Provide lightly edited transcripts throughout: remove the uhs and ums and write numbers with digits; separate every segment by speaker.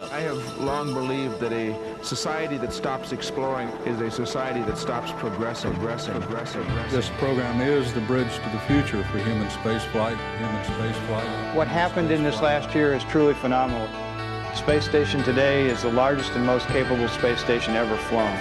Speaker 1: I have long believed that a society that stops exploring is a society that stops progressing.
Speaker 2: This program is the bridge to the future for human spaceflight.
Speaker 3: What happened in this last year is truly phenomenal. The space station today is the largest and most capable space station ever flown.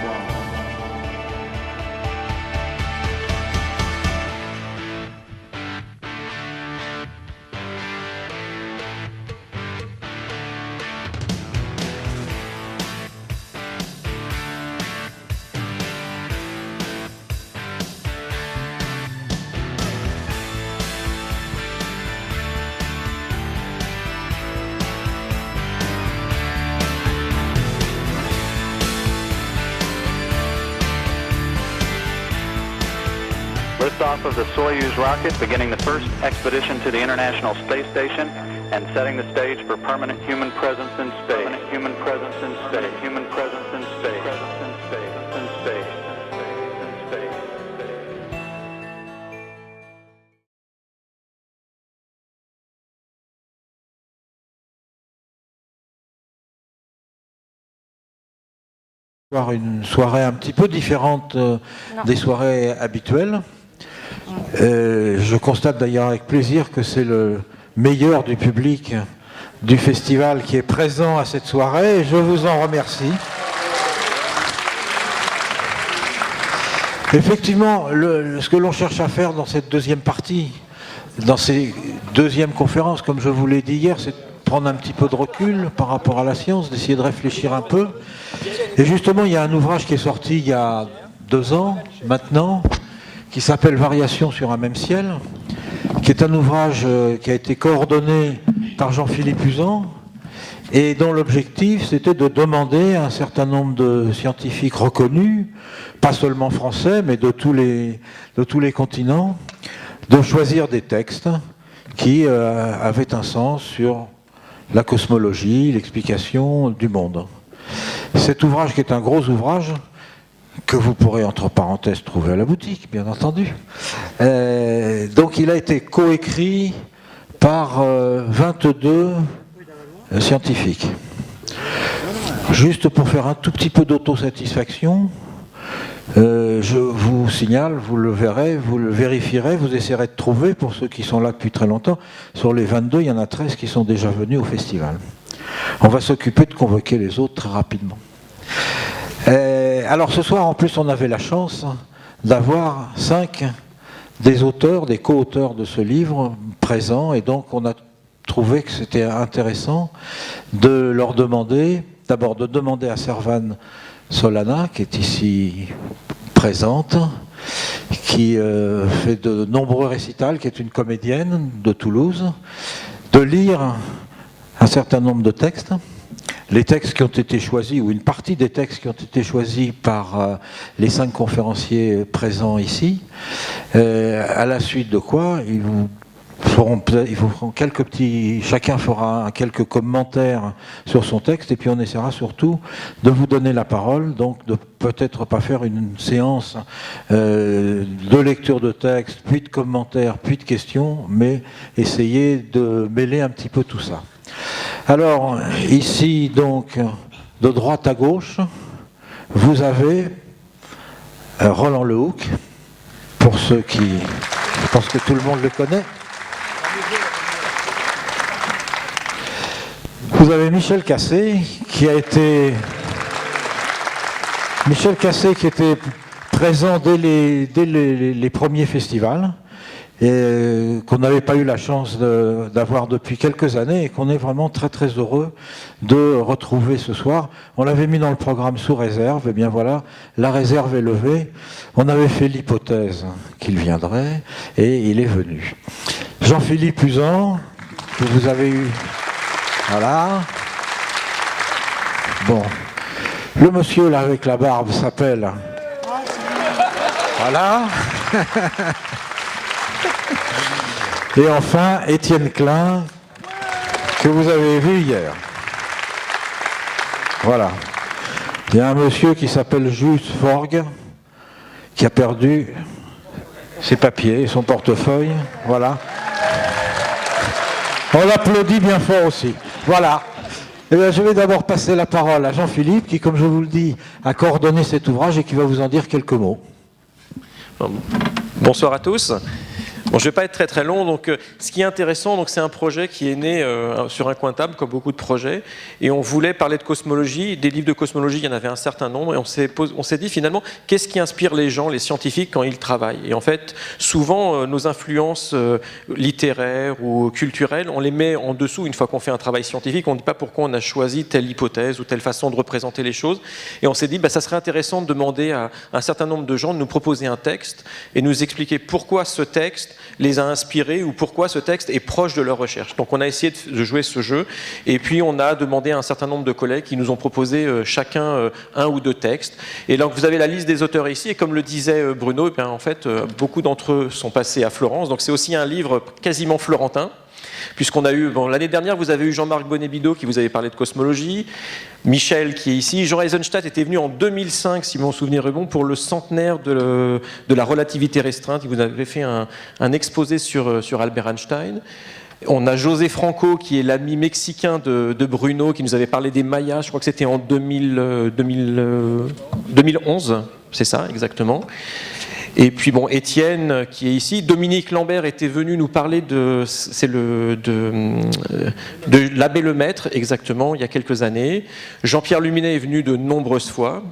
Speaker 4: Liftoff of the Soyuz rocket, beginning the first expedition to the International Space Station and setting the stage for permanent human presence in space. Human presence in space. Human presence in space. Presence in space. In space. In space.
Speaker 5: Avoir une soirée un petit peu différente des soirées habituelles. Je constate d'ailleurs avec plaisir que c'est le meilleur du public du festival qui est présent à cette soirée et je vous en remercie. Effectivement, ce que l'on cherche à faire dans cette deuxième partie, dans ces deuxièmes conférences, comme je vous l'ai dit hier, c'est de prendre un petit peu de recul par rapport à la science, d'essayer de réfléchir un peu. Et justement, il y a un ouvrage qui est sorti il y a 2 ans maintenant, qui s'appelle Variations sur un même ciel, qui est un ouvrage qui a été coordonné par Jean-Philippe Uzan et dont l'objectif c'était de demander à un certain nombre de scientifiques reconnus, pas seulement français, mais de tous les continents, de choisir des textes qui avaient un sens sur la cosmologie, l'explication du monde. Cet ouvrage qui est un gros ouvrage, que vous pourrez entre parenthèses trouver à la boutique, bien entendu. Donc il a été coécrit par 22 scientifiques. Juste pour faire un tout petit peu d'autosatisfaction, je vous signale, vous le verrez, vous le vérifierez, vous essaierez de trouver, pour ceux qui sont là depuis très longtemps, sur les 22, il y en a 13 qui sont déjà venus au festival. On va s'occuper de convoquer les autres très rapidement. Alors ce soir, en plus, on avait la chance d'avoir 5 des auteurs, des co-auteurs de ce livre présents, et donc on a trouvé que c'était intéressant de leur demander, d'abord de demander à Servane Solana, qui est ici présente, qui fait de nombreux récitals, qui est une comédienne de Toulouse, de lire un certain nombre de textes. Les textes qui ont été choisis, ou une partie des textes qui ont été choisis par les 5 conférenciers présents ici, à la suite de quoi ils vous feront quelques petits, chacun fera quelques commentaires sur son texte, et puis on essaiera surtout de vous donner la parole, donc de peut-être pas faire une séance de lecture de texte, puis de commentaires, puis de questions, mais essayer de mêler un petit peu tout ça. Alors, ici, donc, de droite à gauche, vous avez Roland Lehoucq, pour ceux qui... Je pense que tout le monde le connaît. Vous avez Michel Cassé, qui a été... Michel Cassé, qui était présent dès les premiers festivals, et qu'on n'avait pas eu la chance d'avoir depuis quelques années et qu'on est vraiment très très heureux de retrouver ce soir. On l'avait mis dans le programme sous réserve, et bien voilà, la réserve est levée. On avait fait l'hypothèse qu'il viendrait et il est venu. Jean-Philippe Uzan, que vous avez eu... Voilà. Bon. Le monsieur là avec la barbe s'appelle... Voilà. Et enfin, Étienne Klein, que vous avez vu hier. Voilà. Il y a un monsieur qui s'appelle Jules Forgue, qui a perdu ses papiers, son portefeuille. Voilà. On l'applaudit bien fort aussi. Voilà. Eh bien, je vais d'abord passer la parole à Jean-Philippe, qui, comme je vous le dis, a coordonné cet ouvrage et qui va vous en dire quelques mots.
Speaker 6: Bonsoir à tous. Bon, je ne vais pas être très très long, donc ce qui est intéressant, c'est un projet qui est né sur un coin de table, comme beaucoup de projets, et on voulait parler de cosmologie, des livres de cosmologie, il y en avait un certain nombre, et on s'est dit finalement, qu'est-ce qui inspire les gens, les scientifiques, quand ils travaillent? Et en fait, souvent, nos influences littéraires ou culturelles, on les met en dessous une fois qu'on fait un travail scientifique, on ne dit pas pourquoi on a choisi telle hypothèse ou telle façon de représenter les choses, et on s'est dit, ça serait intéressant de demander à un certain nombre de gens de nous proposer un texte, et nous expliquer pourquoi ce texte les a inspirés ou pourquoi ce texte est proche de leur recherche. Donc on a essayé de jouer ce jeu et puis on a demandé à un certain nombre de collègues qui nous ont proposé chacun un ou deux textes. Et donc vous avez la liste des auteurs ici et comme le disait Bruno, en fait beaucoup d'entre eux sont passés à Florence. Donc c'est aussi un livre quasiment florentin. Puisqu'on a eu, l'année dernière, vous avez eu Jean-Marc Bonnet-Bidot qui vous avait parlé de cosmologie, Michel qui est ici, Jean Eisenstadt était venu en 2005, si mon souvenir est bon, pour le centenaire de la relativité restreinte. Il vous avait fait un exposé sur Albert Einstein. On a José Franco qui est l'ami mexicain de Bruno qui nous avait parlé des Mayas, je crois que c'était en 2011, c'est ça exactement. Et puis Étienne qui est ici, Dominique Lambert était venu nous parler de l'abbé Lemaître exactement il y a quelques années. Jean-Pierre Luminet est venu de nombreuses fois.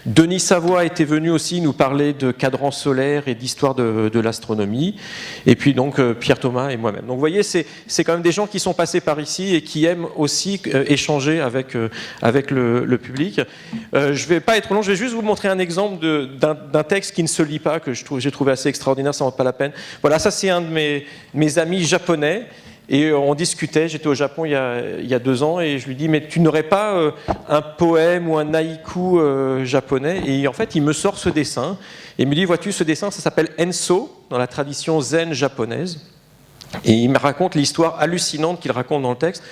Speaker 6: Denis Savoie était venu aussi nous parler de cadrans solaires et d'histoire de l'astronomie. Et puis Pierre Thomas et moi-même. Donc vous voyez, c'est quand même des gens qui sont passés par ici et qui aiment aussi échanger avec le public. Je ne vais pas être long, je vais juste vous montrer un exemple d'un texte qui ne se lit pas, que j'ai trouvé assez extraordinaire, ça ne vaut pas la peine. Voilà, ça c'est un de mes amis japonais. Et on discutait, j'étais au Japon il y a 2 ans, et je lui dis, mais tu n'aurais pas un poème ou un haïku japonais? Et en fait, il me sort ce dessin, et il me dit, vois-tu, ce dessin, ça s'appelle Enso, dans la tradition zen japonaise. Et il me raconte l'histoire hallucinante qu'il raconte dans le texte,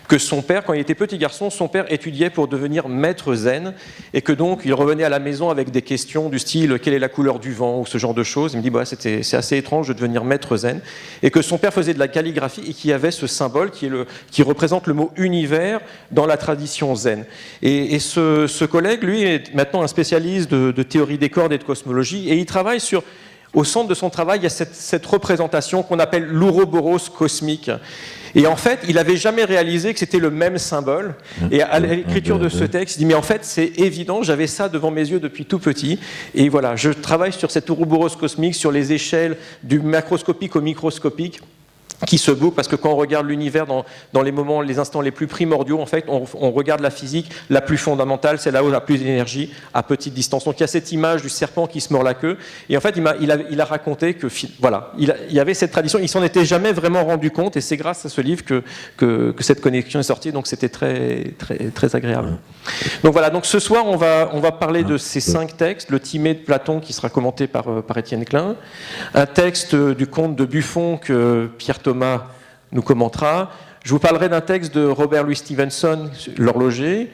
Speaker 6: que son père, quand il était petit garçon, son père étudiait pour devenir maître zen, et que donc il revenait à la maison avec des questions du style quelle est la couleur du vent ou ce genre de choses. Il me dit c'est assez étrange de devenir maître zen, et que son père faisait de la calligraphie et qu'il y avait ce symbole qui représente le mot univers dans la tradition zen. Et ce collègue, lui, est maintenant un spécialiste de théorie des cordes et de cosmologie, et il travaille au centre de son travail, il y a cette représentation qu'on appelle l'ouroboros cosmique. Et en fait, il n'avait jamais réalisé que c'était le même symbole. Et à l'écriture de ce texte, il dit, mais en fait, c'est évident, j'avais ça devant mes yeux depuis tout petit. Et voilà, je travaille sur cet ouroboros cosmique, sur les échelles du macroscopique au microscopique, qui se boucle, parce que quand on regarde l'univers dans les instants les plus primordiaux, en fait, on regarde la physique la plus fondamentale, c'est là où on a plus d'énergie, à petite distance. Donc il y a cette image du serpent qui se mord la queue, et en fait, il a raconté que, voilà, il y avait cette tradition, il s'en était jamais vraiment rendu compte, et c'est grâce à ce livre que cette connexion est sortie, donc c'était très, très, très agréable. Donc voilà, donc ce soir, on va parler de ces 5 textes, le Timée de Platon, qui sera commenté par Étienne Klein, un texte du conte de Buffon que Pierre Thomas nous commentera. Je vous parlerai d'un texte de Robert Louis Stevenson, L'Horloger,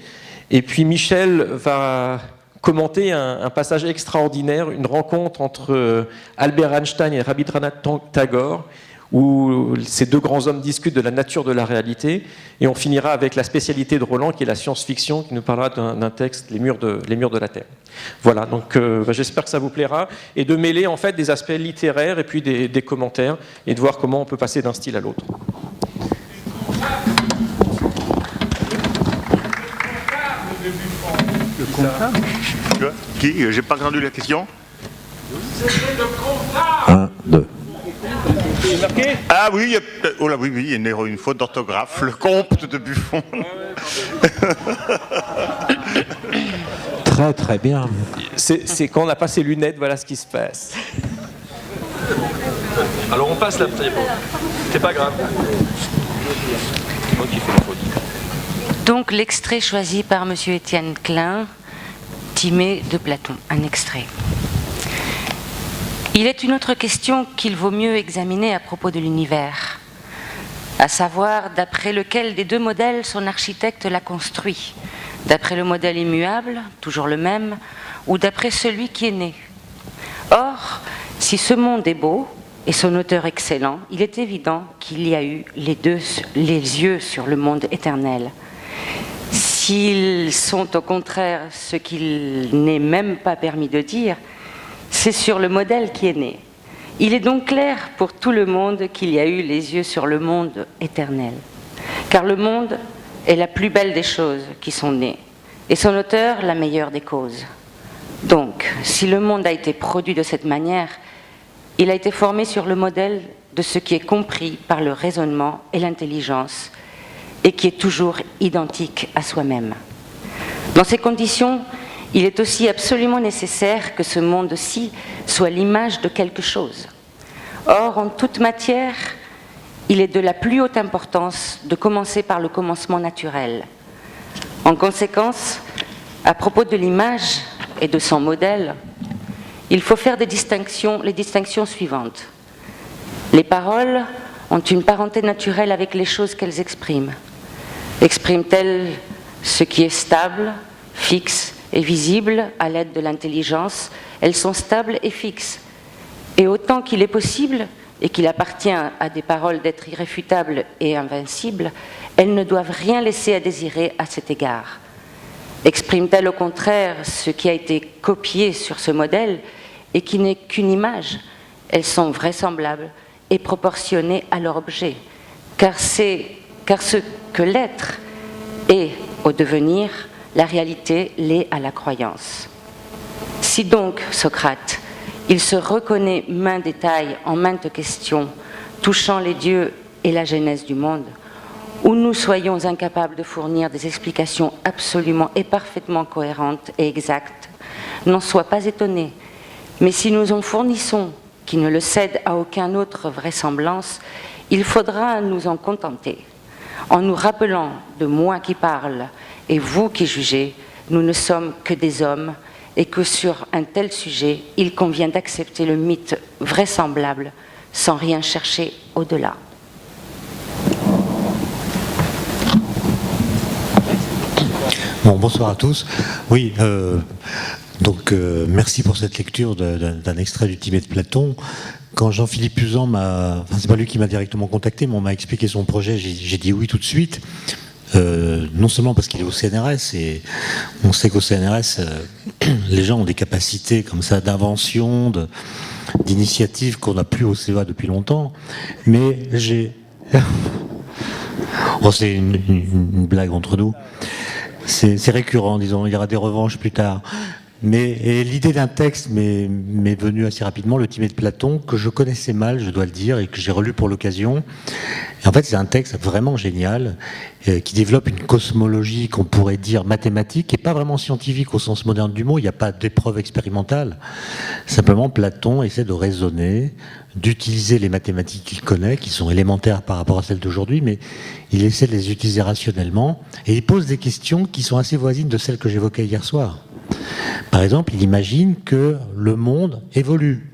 Speaker 6: et puis Michel va commenter un passage extraordinaire, une rencontre entre Albert Einstein et Rabindranath Tagore, où ces 2 grands hommes discutent de la nature de la réalité, et on finira avec la spécialité de Roland, qui est la science-fiction, qui nous parlera d'un texte, les murs de la Terre. Voilà, donc j'espère que ça vous plaira, et de mêler en fait des aspects littéraires et puis des commentaires, et de voir comment on peut passer d'un style à l'autre.
Speaker 7: Le comptable. Qui? J'ai pas entendu la question.
Speaker 5: 1, 2.
Speaker 7: Ah oui, il y a une faute d'orthographe, le comte de Buffon.
Speaker 5: Très très bien.
Speaker 6: C'est quand on n'a pas ses lunettes, voilà ce qui se passe. Alors on passe là, c'est pas grave. C'est moi qui fais la faute.
Speaker 8: Donc l'extrait choisi par M. Étienne Klein, Timée de Platon, un extrait. Il est une autre question qu'il vaut mieux examiner à propos de l'univers, à savoir d'après lequel des 2 modèles son architecte l'a construit, d'après le modèle immuable, toujours le même, ou d'après celui qui est né. Or, si ce monde est beau et son auteur excellent, il est évident qu'il y a eu les yeux sur le monde éternel. s'ils sont au contraire ce qu'il n'est même pas permis de dire, c'est sur le modèle qui est né. Il est donc clair pour tout le monde qu'il y a eu les yeux sur le monde éternel. Car le monde est la plus belle des choses qui sont nées, et son auteur la meilleure des causes. Donc, si le monde a été produit de cette manière, il a été formé sur le modèle de ce qui est compris par le raisonnement et l'intelligence, et qui est toujours identique à soi-même. Dans ces conditions, il est aussi absolument nécessaire que ce monde-ci soit l'image de quelque chose. Or, en toute matière, il est de la plus haute importance de commencer par le commencement naturel. En conséquence, à propos de l'image et de son modèle, il faut faire les distinctions suivantes. Les paroles ont une parenté naturelle avec les choses qu'elles expriment. Expriment-elles ce qui est stable, fixe et visible à l'aide de l'intelligence? Elles sont stables et fixes. Et autant qu'il est possible, et qu'il appartient à des paroles d'être irréfutables et invincibles, elles ne doivent rien laisser à désirer à cet égard. Expriment-elles au contraire ce qui a été copié sur ce modèle et qui n'est qu'une image? Elles sont vraisemblables et proportionnées à leur objet, car ce que l'être est au devenir, la réalité l'est à la croyance. Si donc, Socrate, il se reconnaît maint détail en maintes questions touchant les dieux et la genèse du monde, où nous soyons incapables de fournir des explications absolument et parfaitement cohérentes et exactes, n'en sois pas étonné, mais si nous en fournissons qui ne le cède à aucun autre vraisemblance, il faudra nous en contenter, en nous rappelant de moi qui parle et vous qui jugez, nous ne sommes que des hommes, et que sur un tel sujet, il convient d'accepter le mythe vraisemblable sans rien chercher au-delà.
Speaker 9: Bon, bonsoir à tous. Oui, merci pour cette lecture d'un extrait du Timée de Platon. Quand Jean-Philippe Uzan c'est pas lui qui m'a directement contacté, mais on m'a expliqué son projet, j'ai dit oui tout de suite. Non seulement parce qu'il est au CNRS, et on sait qu'au CNRS, les gens ont des capacités comme ça d'invention, d'initiative qu'on n'a plus au CEA depuis longtemps, mais c'est une blague entre nous. C'est récurrent, disons, il y aura des revanches plus tard. Mais l'idée d'un texte m'est venue assez rapidement, le Timée de Platon, que je connaissais mal, je dois le dire, et que j'ai relu pour l'occasion. Et en fait, c'est un texte vraiment génial, qui développe une cosmologie qu'on pourrait dire mathématique, et pas vraiment scientifique au sens moderne du mot. Il n'y a pas d'épreuve expérimentale. Simplement, Platon essaie de raisonner, d'utiliser les mathématiques qu'il connaît, qui sont élémentaires par rapport à celles d'aujourd'hui, mais il essaie de les utiliser rationnellement, et il pose des questions qui sont assez voisines de celles que j'évoquais hier soir. Par exemple, il imagine que le monde évolue.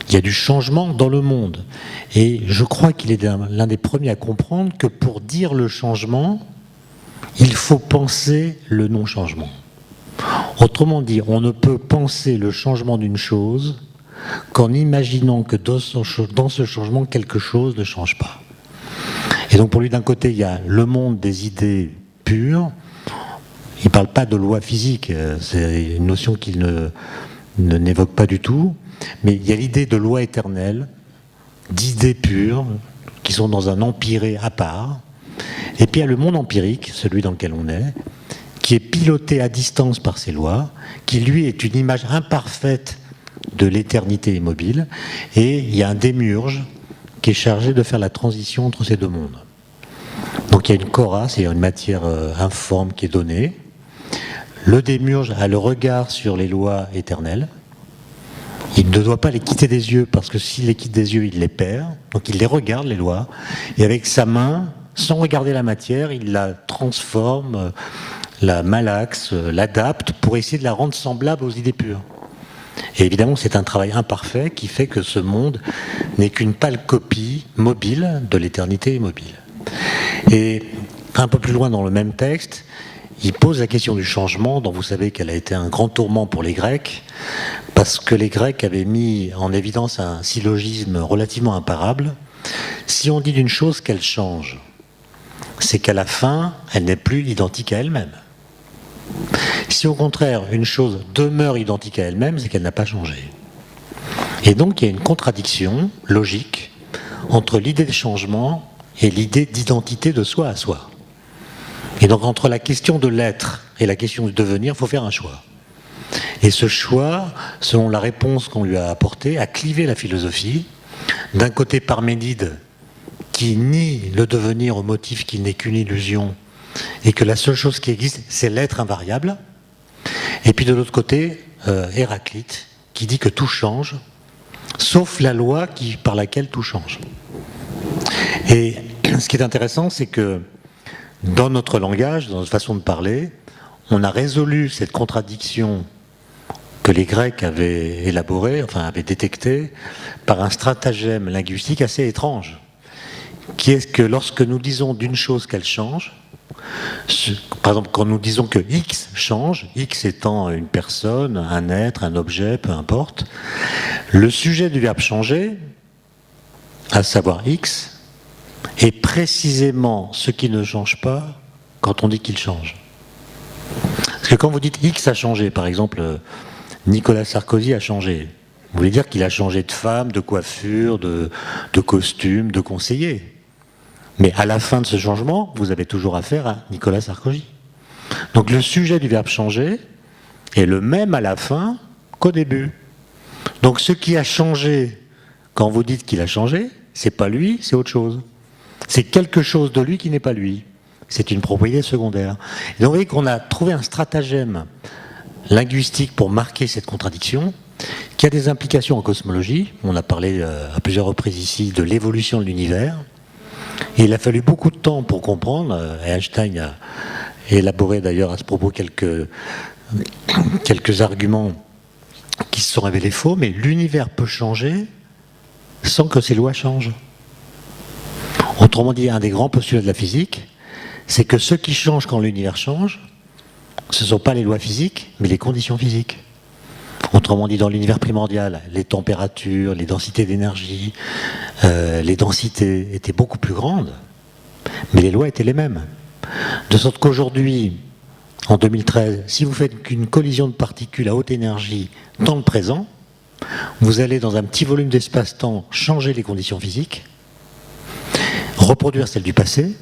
Speaker 9: Il y a du changement dans le monde. Et je crois qu'il est l'un des premiers à comprendre que pour dire le changement, il faut penser le non-changement. Autrement dit, on ne peut penser le changement d'une chose qu'en imaginant que dans ce changement, quelque chose ne change pas. Et donc pour lui, d'un côté, il y a le monde des idées pures. Il ne parle pas de loi physique, c'est une notion qu'il n'évoque pas du tout, mais il y a l'idée de loi éternelle, d'idées pures, qui sont dans un empiré à part, et puis il y a le monde empirique, celui dans lequel on est, qui est piloté à distance par ces lois, qui lui est une image imparfaite de l'éternité immobile, et il y a un démiurge qui est chargé de faire la transition entre ces deux mondes. Donc il y a une chora, c'est-à-dire une matière informe qui est donnée. Le démiurge a le regard sur les lois éternelles. Il ne doit pas les quitter des yeux, parce que s'il les quitte des yeux, il les perd. Donc il les regarde, les lois, et avec sa main, sans regarder la matière, il la transforme, la malaxe, l'adapte, pour essayer de la rendre semblable aux idées pures. Et évidemment, c'est un travail imparfait qui fait que ce monde n'est qu'une pâle copie mobile de l'éternité immobile. Et un peu plus loin dans le même texte, il pose la question du changement, dont vous savez qu'elle a été un grand tourment pour les Grecs, parce que les Grecs avaient mis en évidence un syllogisme relativement imparable. Si on dit d'une chose qu'elle change, c'est qu'à la fin, elle n'est plus identique à elle-même. Si au contraire, une chose demeure identique à elle-même, c'est qu'elle n'a pas changé. Et donc, il y a une contradiction logique entre l'idée de changement et l'idée d'identité de soi à soi. Et donc, entre la question de l'être et la question du devenir, il faut faire un choix. Et ce choix, selon la réponse qu'on lui a apportée, a clivé la philosophie. D'un côté, Parménide, qui nie le devenir au motif qu'il n'est qu'une illusion, et que la seule chose qui existe, c'est l'être invariable. Et puis de l'autre côté, Héraclite, qui dit que tout change, sauf la loi par laquelle tout change. Et ce qui est intéressant, c'est que dans notre langage, dans notre façon de parler, on a résolu cette contradiction que les Grecs avaient élaborée, enfin avaient détectée, par un stratagème linguistique assez étrange, qui est que lorsque nous disons d'une chose qu'elle change, par exemple, quand nous disons que X change, X étant une personne, un être, un objet, peu importe, le sujet du verbe changer, à savoir X, est précisément ce qui ne change pas quand on dit qu'il change. Parce que quand vous dites X a changé, par exemple, Nicolas Sarkozy a changé, vous voulez dire qu'il a changé de femme, de coiffure, de costume, de conseiller. Mais à la fin de ce changement, vous avez toujours affaire à Nicolas Sarkozy. Donc le sujet du verbe changer est le même à la fin qu'au début. Donc ce qui a changé, quand vous dites qu'il a changé, c'est pas lui, c'est autre chose. C'est quelque chose de lui qui n'est pas lui. C'est une propriété secondaire. Et donc vous voyez qu'on a trouvé un stratagème linguistique pour marquer cette contradiction, qui a des implications en cosmologie. On a parlé à plusieurs reprises ici de l'évolution de l'univers. Et il a fallu beaucoup de temps pour comprendre, et Einstein a élaboré d'ailleurs à ce propos quelques arguments qui se sont révélés faux, mais l'univers peut changer sans que ses lois changent. Autrement dit, un des grands postulats de la physique, c'est que ce qui change quand l'univers change, ce ne sont pas les lois physiques, mais les conditions physiques. Autrement dit, dans l'univers primordial, les températures, les densités d'énergie, les densités étaient beaucoup plus grandes, mais les lois étaient les mêmes. De sorte qu'aujourd'hui, en 2013, si vous faites qu'une collision de particules à haute énergie dans le présent, vous allez dans un petit volume d'espace-temps changer les conditions physiques, reproduire celles du passé,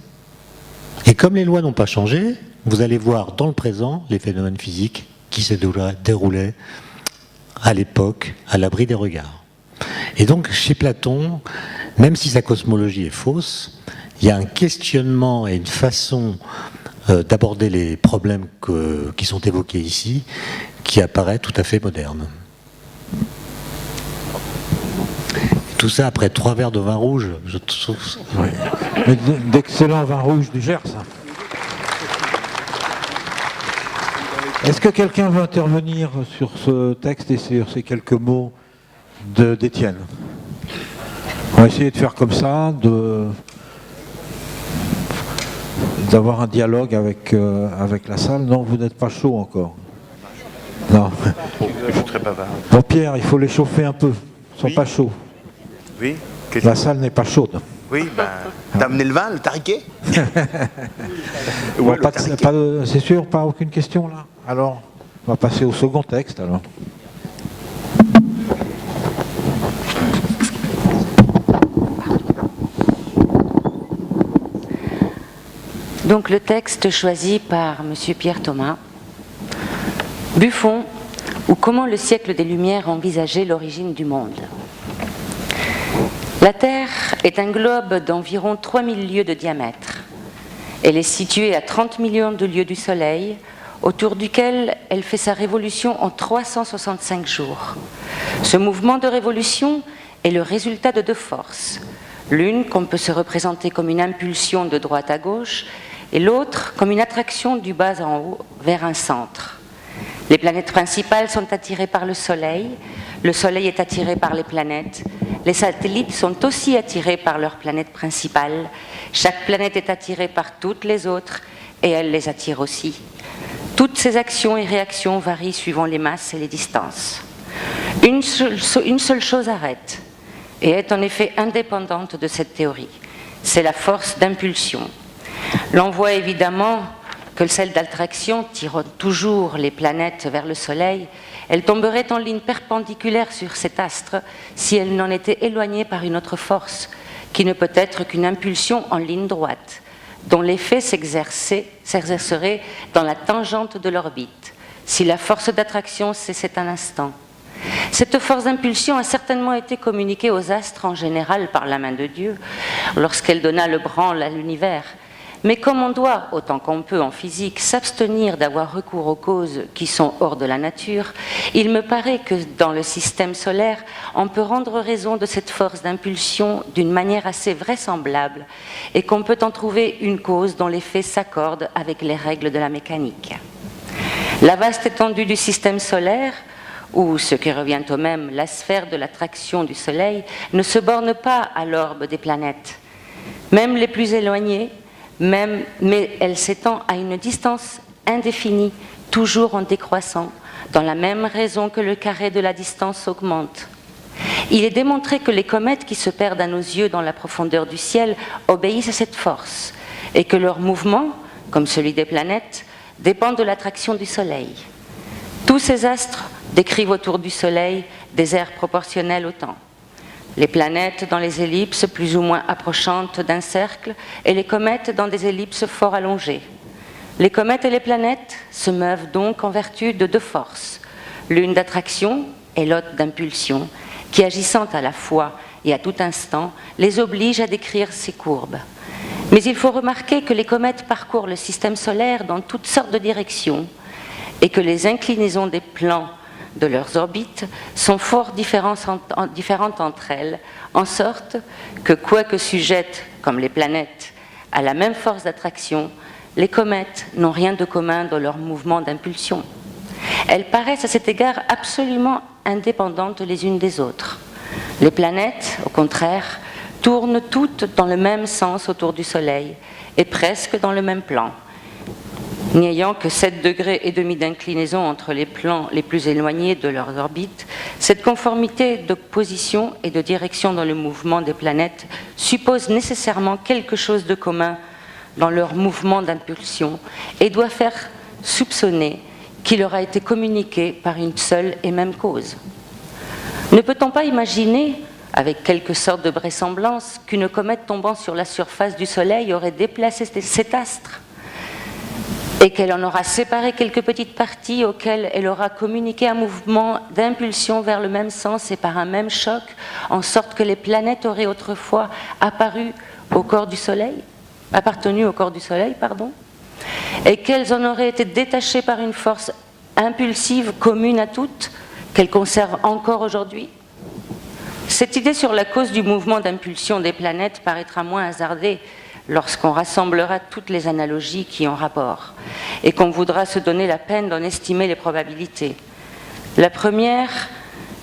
Speaker 9: et comme les lois n'ont pas changé, vous allez voir dans le présent les phénomènes physiques qui se déroulaient à l'époque, à l'abri des regards. Et donc, chez Platon, même si sa cosmologie est fausse, il y a un questionnement et une façon d'aborder les problèmes qui sont évoqués ici, qui apparaît tout à fait moderne. Tout ça après 3 verres de vin rouge, je trouve...
Speaker 5: Oui. Mais d'excellents vins rouges du Gers. Est-ce que quelqu'un veut intervenir sur ce texte et sur ces quelques mots d'Étienne? On va essayer de faire comme ça, d'avoir un dialogue avec la salle. Non, vous n'êtes pas chaud encore. Non.
Speaker 7: Je suis très bavard.
Speaker 5: Bon, Pierre, il faut les chauffer un peu. Ils ne sont pas chauds.
Speaker 7: Oui.
Speaker 5: La salle n'est pas chaude.
Speaker 7: Oui, ben, t'as amené le vin, le tariquet?
Speaker 5: Bon, c'est sûr, pas aucune question là? Alors, on va passer au second texte alors.
Speaker 8: Donc le texte choisi par M. Pierre Thomas, Buffon, ou comment le siècle des Lumières envisageait l'origine du monde. La Terre est un globe d'environ 3000 lieues de diamètre. Elle est située à 30 millions de lieues du Soleil, autour duquel elle fait sa révolution en 365 jours. Ce mouvement de révolution est le résultat de 2 forces. L'une qu'on peut se représenter comme une impulsion de droite à gauche, et l'autre comme une attraction du bas en haut vers un centre. Les planètes principales sont attirées par le Soleil est attiré par les planètes, les satellites sont aussi attirés par leur planète principale, chaque planète est attirée par toutes les autres et elle les attire aussi. Toutes ces actions et réactions varient suivant les masses et les distances. Une seule chose arrête et est en effet indépendante de cette théorie, c'est la force d'impulsion. L'on voit évidemment que celle d'attraction tirant toujours les planètes vers le Soleil, elle tomberait en ligne perpendiculaire sur cet astre si elle n'en était éloignée par une autre force, qui ne peut être qu'une impulsion en ligne droite, dont l'effet s'exercerait dans la tangente de l'orbite, si la force d'attraction cessait un instant. Cette force d'impulsion a certainement été communiquée aux astres en général par la main de Dieu, lorsqu'elle donna le branle à l'univers. Mais comme on doit, autant qu'on peut en physique, s'abstenir d'avoir recours aux causes qui sont hors de la nature, il me paraît que dans le système solaire, on peut rendre raison de cette force d'impulsion d'une manière assez vraisemblable et qu'on peut en trouver une cause dont l'effet s'accorde avec les règles de la mécanique. La vaste étendue du système solaire, ou ce qui revient au même, la sphère de l'attraction du Soleil, ne se borne pas à l'orbe des planètes. Même les plus éloignées, mais elle s'étend à une distance indéfinie, toujours en décroissant, dans la même raison que le carré de la distance augmente. Il est démontré que les comètes qui se perdent à nos yeux dans la profondeur du ciel obéissent à cette force, et que leur mouvement, comme celui des planètes, dépend de l'attraction du Soleil. Tous ces astres décrivent autour du Soleil des aires proportionnelles au temps. Les planètes dans les ellipses plus ou moins approchantes d'un cercle et les comètes dans des ellipses fort allongées. Les comètes et les planètes se meuvent donc en vertu de deux forces, l'une d'attraction et l'autre d'impulsion, qui agissant à la fois et à tout instant, les obligent à décrire ces courbes. Mais il faut remarquer que les comètes parcourent le système solaire dans toutes sortes de directions et que les inclinaisons des plans de leurs orbites sont fort différentes entre elles, en sorte que, quoique sujettes, comme les planètes, à la même force d'attraction, les comètes n'ont rien de commun dans leur mouvement d'impulsion. Elles paraissent à cet égard absolument indépendantes les unes des autres. Les planètes, au contraire, tournent toutes dans le même sens autour du Soleil et presque dans le même plan. N'ayant que 7,5 degrés d'inclinaison entre les plans les plus éloignés de leurs orbites, cette conformité de position et de direction dans le mouvement des planètes suppose nécessairement quelque chose de commun dans leur mouvement d'impulsion et doit faire soupçonner qu'il leur a été communiqué par une seule et même cause. Ne peut-on pas imaginer, avec quelque sorte de vraisemblance, qu'une comète tombant sur la surface du Soleil aurait déplacé cet astre et qu'elle en aura séparé quelques petites parties auxquelles elle aura communiqué un mouvement d'impulsion vers le même sens et par un même choc, en sorte que les planètes auraient autrefois apparu au corps du Soleil, appartenu au corps du Soleil, et qu'elles en auraient été détachées par une force impulsive commune à toutes, qu'elles conservent encore aujourd'hui? Cette idée sur la cause du mouvement d'impulsion des planètes paraîtra moins hasardée lorsqu'on rassemblera toutes les analogies qui ont rapport et qu'on voudra se donner la peine d'en estimer les probabilités. La première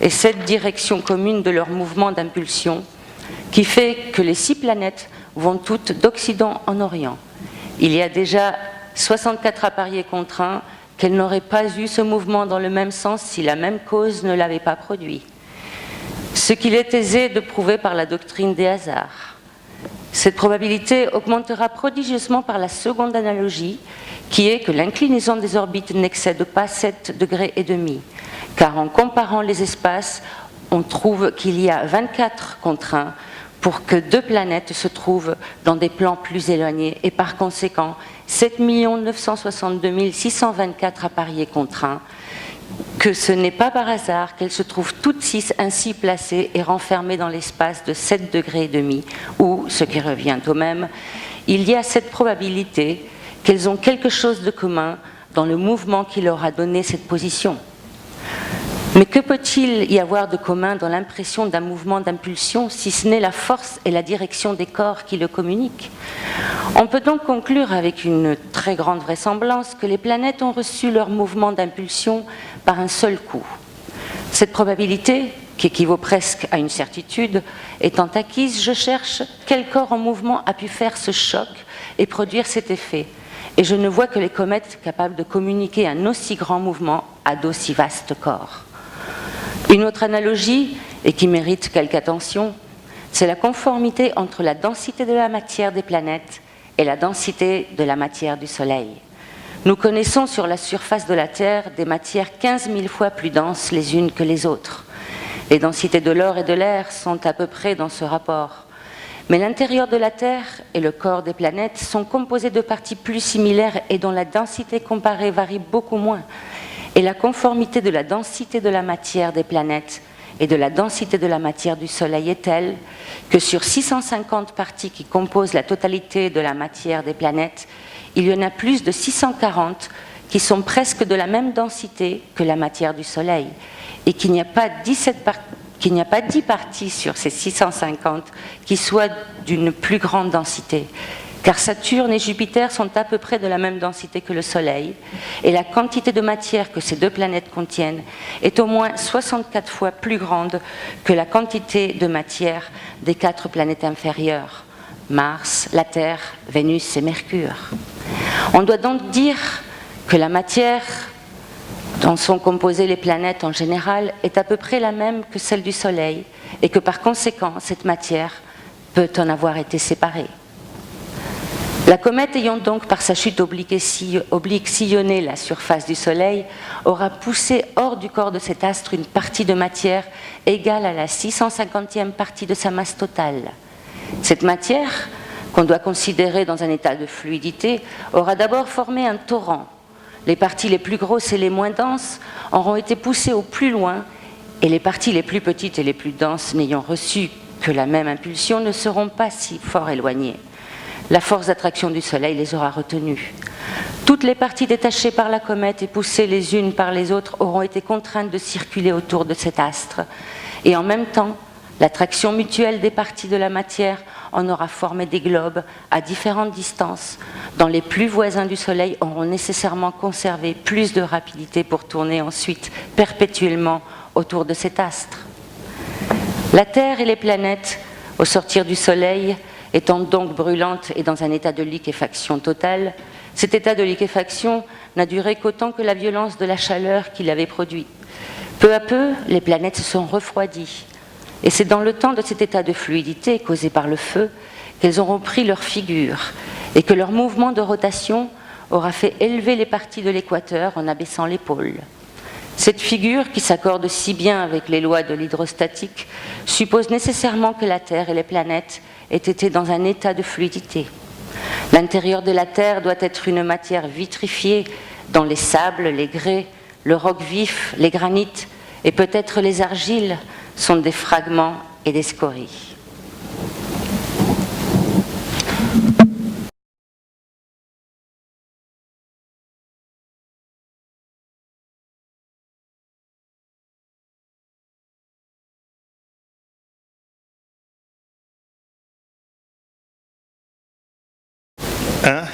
Speaker 8: est cette direction commune de leur mouvement d'impulsion qui fait que les 6 planètes vont toutes d'Occident en Orient. Il y a déjà 64 à parier contre 1 qu'elles n'auraient pas eu ce mouvement dans le même sens si la même cause ne l'avait pas produit. Ce qu'il est aisé de prouver par la doctrine des hasards. Cette probabilité augmentera prodigieusement par la seconde analogie, qui est que l'inclinaison des orbites n'excède pas 7,5 degrés, car en comparant les espaces, on trouve qu'il y a 24 contre 1 pour que 2 planètes se trouvent dans des plans plus éloignés, et par conséquent, 7 962 624 à parier contre 1, que ce n'est pas par hasard qu'elles se trouvent toutes 6 ainsi placées et renfermées dans l'espace de 7,5 degrés, ou, ce qui revient au même, il y a cette probabilité qu'elles ont quelque chose de commun dans le mouvement qui leur a donné cette position. Mais que peut-il y avoir de commun dans l'impression d'un mouvement d'impulsion, si ce n'est la force et la direction des corps qui le communiquent? On peut donc conclure avec une très grande vraisemblance que les planètes ont reçu leur mouvement d'impulsion par un seul coup. Cette probabilité, qui équivaut presque à une certitude, étant acquise, je cherche quel corps en mouvement a pu faire ce choc et produire cet effet. Et je ne vois que les comètes capables de communiquer un aussi grand mouvement à d'aussi vastes corps. Une autre analogie, et qui mérite quelque attention, c'est la conformité entre la densité de la matière des planètes et la densité de la matière du Soleil. Nous connaissons sur la surface de la Terre des matières 15 000 fois plus denses les unes que les autres. Les densités de l'or et de l'air sont à peu près dans ce rapport. Mais l'intérieur de la Terre et le corps des planètes sont composés de parties plus similaires et dont la densité comparée varie beaucoup moins. Et la conformité de la densité de la matière des planètes et de la densité de la matière du Soleil est telle que sur 650 parties qui composent la totalité de la matière des planètes, il y en a plus de 640 qui sont presque de la même densité que la matière du Soleil et qu'il n'y a pas 10 parties sur ces 650 qui soient d'une plus grande densité. Car Saturne et Jupiter sont à peu près de la même densité que le Soleil, et la quantité de matière que ces deux planètes contiennent est au moins 64 fois plus grande que la quantité de matière des 4 planètes inférieures, Mars, la Terre, Vénus et Mercure. On doit donc dire que la matière dont sont composées les planètes en général est à peu près la même que celle du Soleil, et que par conséquent, cette matière peut en avoir été séparée. La comète ayant donc par sa chute oblique sillonné la surface du Soleil aura poussé hors du corps de cet astre une partie de matière égale à la 650e partie de sa masse totale. Cette matière, qu'on doit considérer dans un état de fluidité, aura d'abord formé un torrent. Les parties les plus grosses et les moins denses auront été poussées au plus loin, et les parties les plus petites et les plus denses n'ayant reçu que la même impulsion ne seront pas si fort éloignées. La force d'attraction du Soleil les aura retenues. Toutes les parties détachées par la comète et poussées les unes par les autres auront été contraintes de circuler autour de cet astre. Et en même temps, l'attraction mutuelle des parties de la matière en aura formé des globes à différentes distances, dont les plus voisins du Soleil auront nécessairement conservé plus de rapidité pour tourner ensuite perpétuellement autour de cet astre. La Terre et les planètes, au sortir du Soleil, étant donc brûlantes et dans un état de liquéfaction totale, cet état de liquéfaction n'a duré qu'autant que la violence de la chaleur qui l'avait produit. Peu à peu, les planètes se sont refroidies. Et c'est dans le temps de cet état de fluidité causé par le feu qu'elles auront pris leur figure et que leur mouvement de rotation aura fait élever les parties de l'équateur en abaissant les pôles. Cette figure, qui s'accorde si bien avec les lois de l'hydrostatique, suppose nécessairement que la Terre et les planètes aient été dans un état de fluidité. L'intérieur de la Terre doit être une matière vitrifiée dont les sables, les grès, le roc vif, les granites et peut-être les argiles sont des fragments et des scories.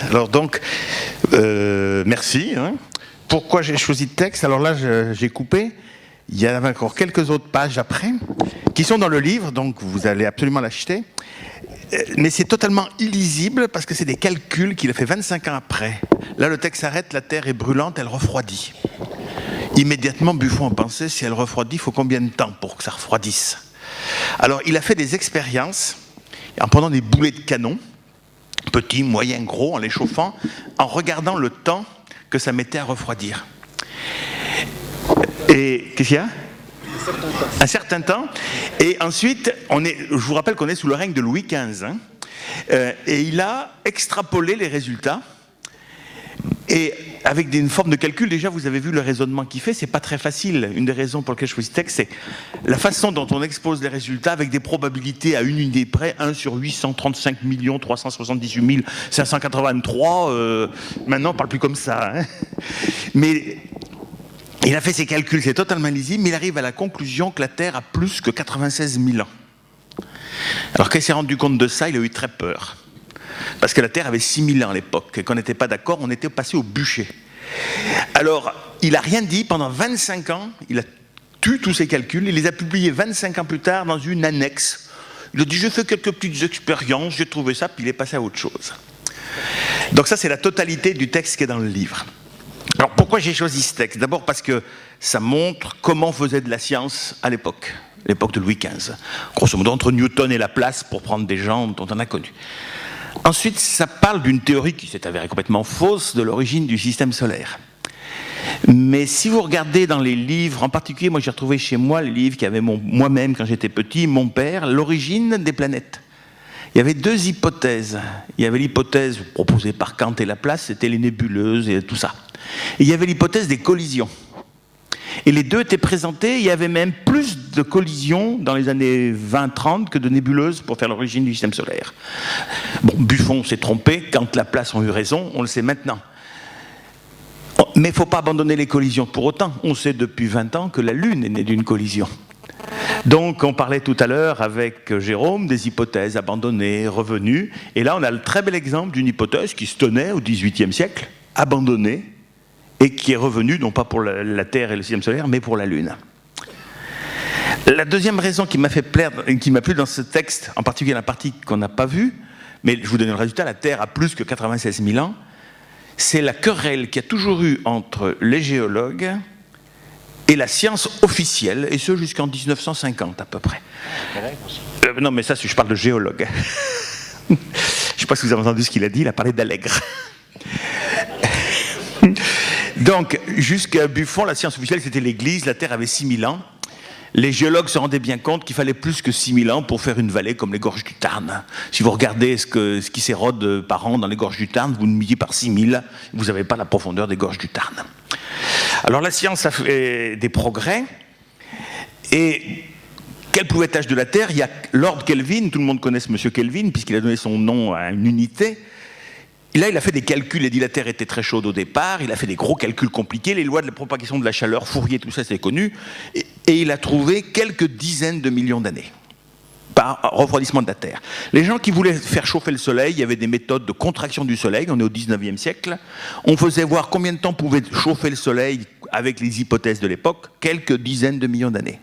Speaker 7: Alors donc, merci. Pourquoi j'ai choisi le texte? Alors là, j'ai coupé. Il y avait encore quelques autres pages après, qui sont dans le livre, donc vous allez absolument l'acheter. Mais c'est totalement illisible, parce que c'est des calculs qu'il a fait 25 ans après. Là, le texte s'arrête, la Terre est brûlante, elle refroidit. Immédiatement, Buffon pensait, si elle refroidit, il faut combien de temps pour que ça refroidisse? Alors, il a fait des expériences, en prenant des boulets de canon, petits, moyens, gros, en les chauffant, en regardant le temps que ça mettait à refroidir. Et qu'est-ce qu'il y a? Un certain temps. Et ensuite, je vous rappelle qu'on est sous le règne de Louis XV. Et il a extrapolé les résultats. Et avec une forme de calcul, déjà vous avez vu le raisonnement qu'il fait, c'est pas très facile. Une des raisons pour lesquelles je choisis ce texte, c'est la façon dont on expose les résultats avec des probabilités à une unité près, 1 sur 835 378 583. Maintenant on parle plus comme ça. Mais il a fait ses calculs, c'est totalement lisible, mais il arrive à la conclusion que la Terre a plus que 96 000 ans. Alors quand il s'est rendu compte de ça, il a eu très peur. Parce que la Terre avait 6 000 ans à l'époque, et qu'on n'était pas d'accord, on était passé au bûcher. Alors, il n'a rien dit pendant 25 ans, il a tué tous ses calculs, il les a publiés 25 ans plus tard dans une annexe. Il a dit, j'ai fait quelques petites expériences, j'ai trouvé ça, puis il est passé à autre chose. Donc ça, c'est la totalité du texte qui est dans le livre. Alors, pourquoi j'ai choisi ce texte? D'abord parce que ça montre comment on faisait de la science à l'époque de Louis XV. Grosso modo, entre Newton et Laplace, pour prendre des gens dont on a connu. Ensuite, ça parle d'une théorie qui s'est avérée complètement fausse de l'origine du système solaire. Mais si vous regardez dans les livres, en particulier, moi j'ai retrouvé chez moi les livres qu'avait moi-même quand j'étais petit, mon père, l'origine des planètes. Il y avait deux hypothèses. Il y avait l'hypothèse proposée par Kant et Laplace, c'était les nébuleuses et tout ça. Et il y avait l'hypothèse des collisions. Et les deux étaient présentés, il y avait même plus de collisions dans les années 20-30 que de nébuleuses pour faire l'origine du système solaire. Bon, Buffon s'est trompé, Kant et Laplace ont eu raison, on le sait maintenant. Mais il ne faut pas abandonner les collisions pour autant. On sait depuis 20 ans que la Lune est née d'une collision. Donc on parlait tout à l'heure avec Jérôme des hypothèses abandonnées, revenues. Et là on a le très bel exemple d'une hypothèse qui se tenait au XVIIIe siècle, abandonnée, et qui est revenue, non pas pour la Terre et le système solaire, mais pour la Lune. La deuxième raison qui m'a plu dans ce texte, en particulier la partie qu'on n'a pas vue, mais je vous donne le résultat, la Terre a plus que 96 000 ans, c'est la querelle qu'il y a toujours eu entre les géologues et la science officielle, et ce jusqu'en 1950 à peu près. Non mais ça, je parle de géologue. Je ne sais pas si vous avez entendu ce qu'il a dit, il a parlé d'Allègre. Donc, jusqu'à Buffon, la science officielle, c'était l'Église, la Terre avait 6000 ans. Les géologues se rendaient bien compte qu'il fallait plus que 6000 ans pour faire une vallée comme les gorges du Tarn. Si vous regardez ce qui s'érode par an dans les gorges du Tarn, vous le multipliez par 6000, vous n'avez pas la profondeur des gorges du Tarn. Alors la science a fait des progrès, et quel pouvait être l'âge de la Terre? Il y a Lord Kelvin, tout le monde connaît ce monsieur Kelvin, puisqu'il a donné son nom à une unité. Et là, il a fait des calculs, il a dit la Terre était très chaude au départ, il a fait des gros calculs compliqués, les lois de la propagation de la chaleur, Fourier, tout ça, c'est connu, et il a trouvé quelques dizaines de millions d'années par refroidissement de la Terre. Les gens qui voulaient faire chauffer le Soleil, il y avait des méthodes de contraction du Soleil, on est au 19e siècle, on faisait voir combien de temps pouvait chauffer le Soleil avec les hypothèses de l'époque, quelques dizaines de millions d'années.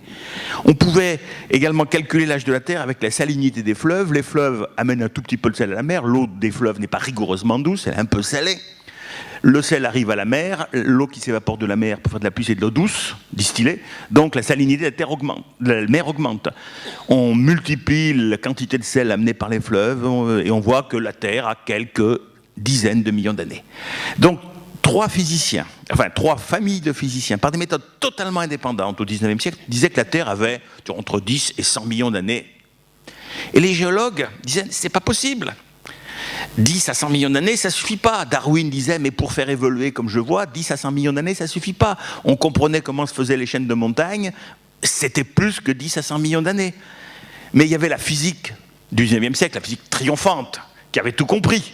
Speaker 7: On pouvait également calculer l'âge de la Terre avec la salinité des fleuves. Les fleuves amènent un tout petit peu de sel à la mer, l'eau des fleuves n'est pas rigoureusement douce, elle est un peu salée. Le sel arrive à la mer, l'eau qui s'évapore de la mer pour faire de la pluie, c'est de l'eau douce, distillée, donc la salinité de la mer augmente. On multiplie la quantité de sel amenée par les fleuves et on voit que la Terre a quelques dizaines de millions d'années. Donc, trois familles de physiciens, par des méthodes totalement indépendantes au XIXe siècle, disaient que la Terre avait entre 10 et 100 millions d'années. Et les géologues disaient, c'est pas possible. 10 à 100 millions d'années, ça suffit pas. Darwin disait, mais pour faire évoluer comme je vois, 10 à 100 millions d'années, ça suffit pas. On comprenait comment se faisaient les chaînes de montagnes, c'était plus que 10 à 100 millions d'années. Mais il y avait la physique du XIXe siècle, la physique triomphante, qui avait tout compris,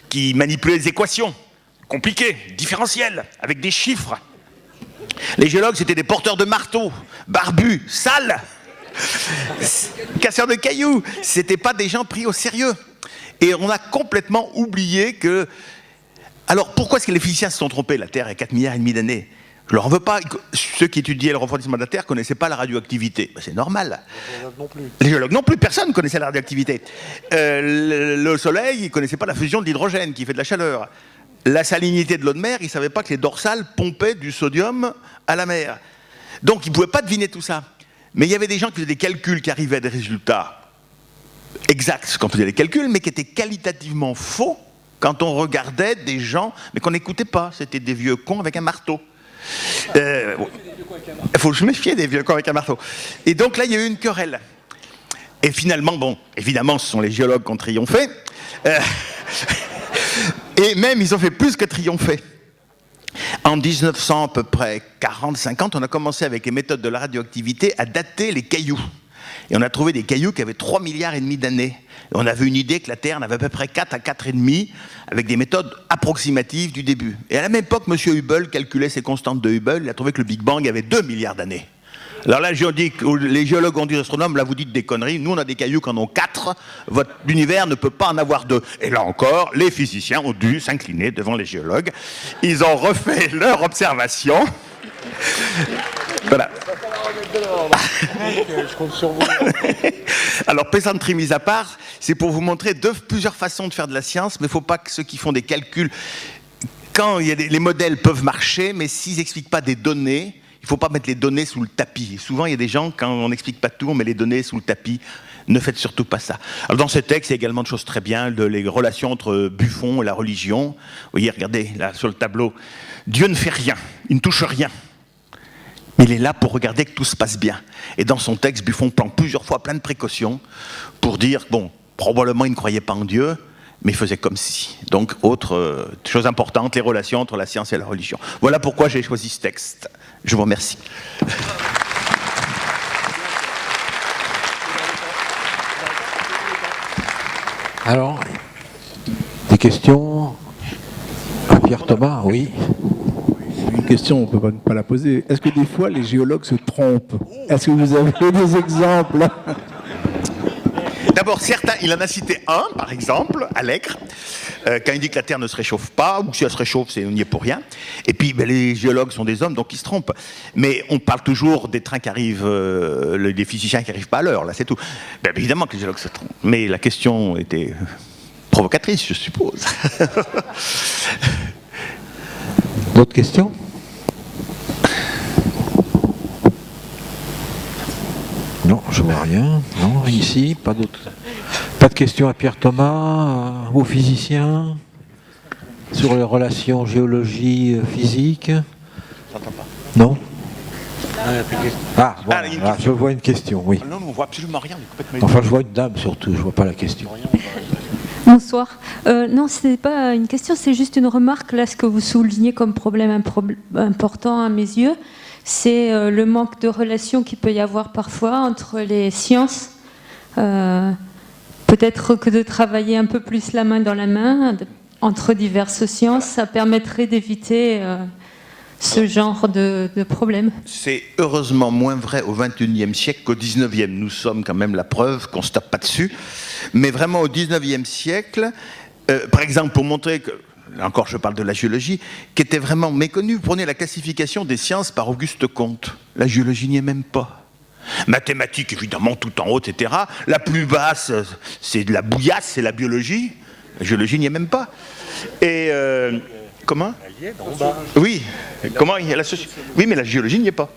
Speaker 7: qui manipulait les équations compliquées, différentielles, avec des chiffres. Les géologues, c'était des porteurs de marteaux, barbus, sales, casseurs de cailloux. C'était pas des gens pris au sérieux. Et on a complètement oublié que... Alors, pourquoi est-ce que les physiciens se sont trompés? La Terre a 4,5 milliards d'années. Je ne leur en veux pas. Ceux qui étudiaient le refroidissement de la Terre ne connaissaient pas la radioactivité. Ben, c'est normal. Les géologues non plus. Les géologues non plus. Personne ne connaissait la radioactivité. Le Soleil, ils ne connaissaient pas la fusion de l'hydrogène qui fait de la chaleur. La salinité de l'eau de mer, ils ne savaient pas que les dorsales pompaient du sodium à la mer. Donc, ils ne pouvaient pas deviner tout ça. Mais il y avait des gens qui faisaient des calculs qui arrivaient à des résultats exacts quand on faisait les calculs, mais qui étaient qualitativement faux quand on regardait des gens, mais qu'on n'écoutait pas. C'était des vieux cons avec un marteau. Il faut se méfier des vieux cons avec un marteau. Et donc là, il y a eu une querelle. Et finalement, bon, évidemment, ce sont les géologues qui ont triomphé. Et même, ils ont fait plus que triompher. En 1900, à peu près 40-50, on a commencé avec les méthodes de la radioactivité à dater les cailloux. Et on a trouvé des cailloux qui avaient 3,5 milliards d'années. Et on avait une idée que la Terre en avait à peu près 4 à 4,5, avec des méthodes approximatives du début. Et à la même époque, M. Hubble calculait ses constantes de Hubble, il a trouvé que le Big Bang avait 2 milliards d'années. Alors là, les géologues ont dit aux astronomes, là vous dites des conneries, nous on a des cailloux qui en ont 4, l'univers ne peut pas en avoir 2. Et là encore, les physiciens ont dû s'incliner devant les géologues. Ils ont refait leur observation. Voilà. Je compte sur vous. Alors, plaisanterie mise à part, c'est pour vous montrer plusieurs façons de faire de la science, mais il ne faut pas que ceux qui font des calculs, quand les modèles peuvent marcher, mais s'ils n'expliquent pas des données, il ne faut pas mettre les données sous le tapis. Souvent, il y a des gens, quand on n'explique pas tout, on met les données sous le tapis. Ne faites surtout pas ça. Alors, dans ce texte, il y a également de choses très bien, les relations entre Buffon et la religion. Vous voyez, regardez, là, sur le tableau. Dieu ne fait rien, il ne touche rien. Mais il est là pour regarder que tout se passe bien. Et dans son texte, Buffon prend plusieurs fois plein de précautions pour dire, bon, probablement il ne croyait pas en Dieu, mais il faisait comme si. Donc, autre chose importante, les relations entre la science et la religion. Voilà pourquoi j'ai choisi ce texte. Je vous remercie.
Speaker 5: Alors, des questions à Pierre Thomas, oui.
Speaker 10: Une question, on ne peut pas la poser. Est-ce que des fois les géologues se trompent? Est-ce que vous avez des exemples?
Speaker 7: D'abord, certains, il en a cité un, par exemple, Allègre, quand il dit que la Terre ne se réchauffe pas, ou si elle se réchauffe, on n'y est pour rien. Et puis, les géologues sont des hommes, donc ils se trompent. Mais on parle toujours des trains qui arrivent, des physiciens qui n'arrivent pas à l'heure, là, c'est tout. Bien évidemment que les géologues se trompent. Mais la question était provocatrice, je suppose.
Speaker 5: D'autres questions? Non, je vois rien. Non, ici, pas d'autres. Pas de questions à Pierre Thomas, aux physiciens, sur les relations géologie-physique? Non? Ah, bon, là, je vois une question, oui.
Speaker 7: Non, on voit absolument rien. Complètement...
Speaker 5: Enfin, je vois une dame surtout, je vois pas la question.
Speaker 11: Bonsoir. Non, ce n'est pas une question, c'est juste une remarque. Là, ce que vous soulignez comme problème important à mes yeux, c'est le manque de relation qu'il peut y avoir parfois entre les sciences. Peut-être que de travailler un peu plus la main dans la main entre diverses sciences, ça permettrait d'éviter ce genre de problème.
Speaker 7: C'est heureusement moins vrai au XXIe siècle qu'au XIXe. Nous sommes quand même la preuve qu'on ne se tape pas dessus. Mais vraiment au XIXe siècle, par exemple, pour montrer que, là encore je parle de la géologie, qui était vraiment méconnue, vous prenez la classification des sciences par Auguste Comte. La géologie n'y est même pas. Mathématiques, évidemment, tout en haut, etc. La plus basse, c'est de la bouillasse, c'est la biologie. La géologie n'y est même pas. Et... comment ? Oui. Comment il y a oui, mais la géologie n'y est pas.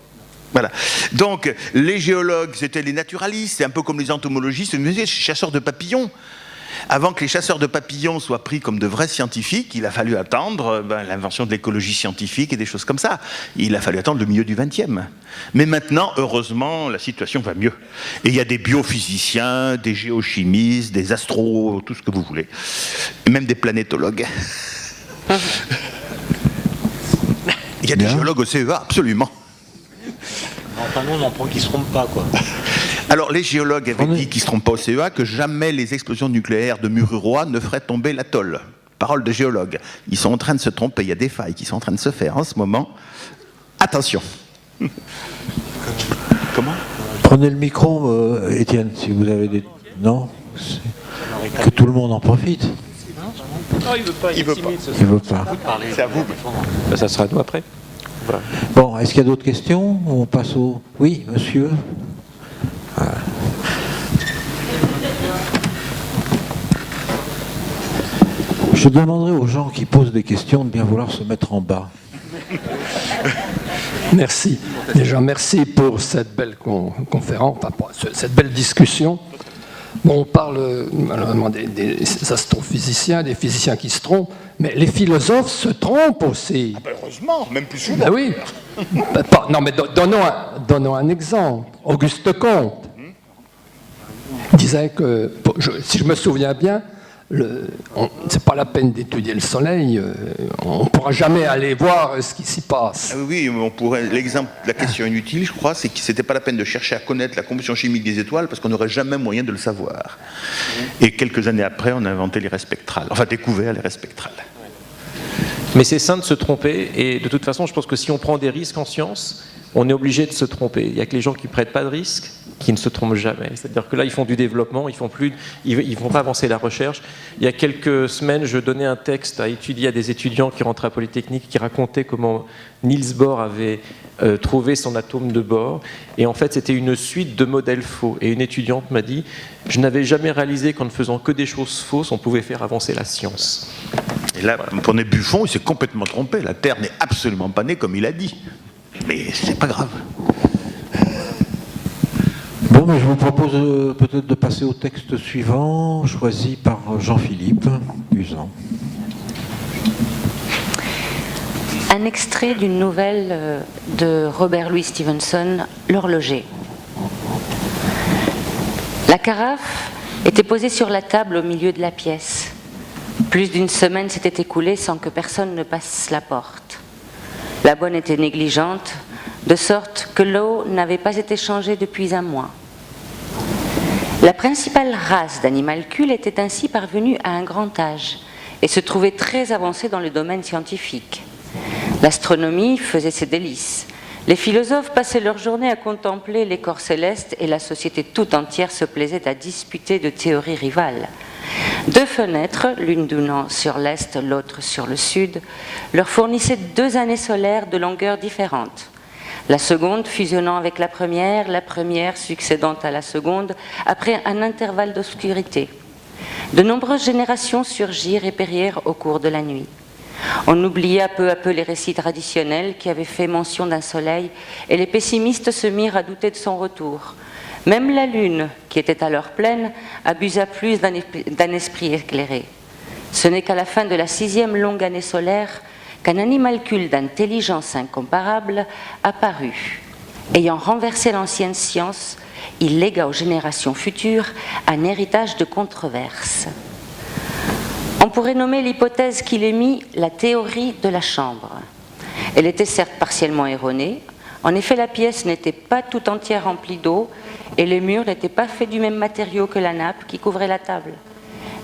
Speaker 7: Voilà. Donc, les géologues, c'était les naturalistes, c'est un peu comme les entomologistes, les chasseurs de papillons. Avant que les chasseurs de papillons soient pris comme de vrais scientifiques, il a fallu attendre l'invention de l'écologie scientifique et des choses comme ça. Il a fallu attendre le milieu du XXe. Mais maintenant, heureusement, la situation va mieux. Et il y a des biophysiciens, des géochimistes, des astros, tout ce que vous voulez. Et même des planétologues. Il y a des géologues au CEA, absolument.
Speaker 9: Enfin, non, on en prend qui ne se trompent pas, quoi.
Speaker 7: Alors, les géologues avaient dit qu'ils ne se trompent pas au CEA, que jamais les explosions nucléaires de Mururoa ne feraient tomber l'atoll. Parole de géologues. Ils sont en train de se tromper, il y a des failles qui sont en train de se faire en ce moment. Attention. Comment ?
Speaker 5: Prenez le micro, Étienne, si vous avez des... Non ? Que tout le monde en profite.
Speaker 6: Non, il veut pas.
Speaker 7: Il veut pas.
Speaker 5: Il veut pas.
Speaker 7: C'est à vous.
Speaker 6: Ça sera à nous après. Voilà.
Speaker 5: Bon, est-ce qu'il y a d'autres questions? On passe au... Oui, monsieur. Voilà. Je demanderai aux gens qui posent des questions de bien vouloir se mettre en bas.
Speaker 12: Merci. Déjà, merci pour cette belle conférence, enfin, pour cette belle discussion. Bon, on parle malheureusement des astrophysiciens, des physiciens qui se trompent, mais les philosophes se trompent aussi.
Speaker 7: Ah ben heureusement, même plus souvent.
Speaker 12: Ben oui. Non, mais donnons un exemple. Auguste Comte disait que, si je me souviens bien, c'est pas la peine d'étudier le soleil, on ne pourra jamais aller voir ce qui s'y passe.
Speaker 7: Ah oui, on pourrait. L'exemple, la question inutile, je crois, c'est que c'était pas la peine de chercher à connaître la combustion chimique des étoiles parce qu'on n'aurait jamais moyen de le savoir. Et quelques années après, on a inventé les raies spectrales, enfin découvert les raies spectrales.
Speaker 6: Mais c'est sain de se tromper, et de toute façon, je pense que si on prend des risques en science, on est obligé de se tromper. Il n'y a que les gens qui ne prennent pas de risques qui ne se trompent jamais. C'est-à-dire que là, ils font du développement, ils ne vont pas avancer la recherche. Il y a quelques semaines, je donnais un texte à étudier à des étudiants qui rentraient à Polytechnique, qui racontaient comment Niels Bohr avait trouvé son atome de Bohr. Et en fait, c'était une suite de modèles faux. Et une étudiante m'a dit « Je n'avais jamais réalisé qu'en ne faisant que des choses fausses, on pouvait faire avancer la science. »
Speaker 7: Et là, vous prenez Buffon, il s'est complètement trompé. La Terre n'est absolument pas née comme il a dit. Mais c'est pas grave.
Speaker 5: Bon, mais je vous propose peut-être de passer au texte suivant, choisi par Jean-Philippe Usan.
Speaker 8: Un extrait d'une nouvelle de Robert Louis Stevenson, L'horloger. La carafe était posée sur la table au milieu de la pièce. Plus d'une semaine s'était écoulée sans que personne ne passe la porte. La bonne était négligente, de sorte que l'eau n'avait pas été changée depuis un mois. La principale race d'animalcules était ainsi parvenue à un grand âge et se trouvait très avancée dans le domaine scientifique. L'astronomie faisait ses délices. Les philosophes passaient leur journée à contempler les corps célestes et la société tout entière se plaisait à disputer de théories rivales. Deux fenêtres, l'une donnant sur l'est, l'autre sur le sud, leur fournissaient 2 années solaires de longueur différente. La seconde fusionnant avec la première succédant à la seconde après un intervalle d'obscurité. De nombreuses générations surgirent et périrent au cours de la nuit. On oublia peu à peu les récits traditionnels qui avaient fait mention d'un soleil et les pessimistes se mirent à douter de son retour. Même la lune, qui était alors pleine, abusa plus d'un esprit éclairé. Ce n'est qu'à la fin de la 6e longue année solaire qu'un animalcule d'intelligence incomparable apparut. Ayant renversé l'ancienne science, il légua aux générations futures un héritage de controverses. On pourrait nommer l'hypothèse qu'il émit la théorie de la chambre. Elle était certes partiellement erronée. En effet, la pièce n'était pas tout entière remplie d'eau et les murs n'étaient pas faits du même matériau que la nappe qui couvrait la table.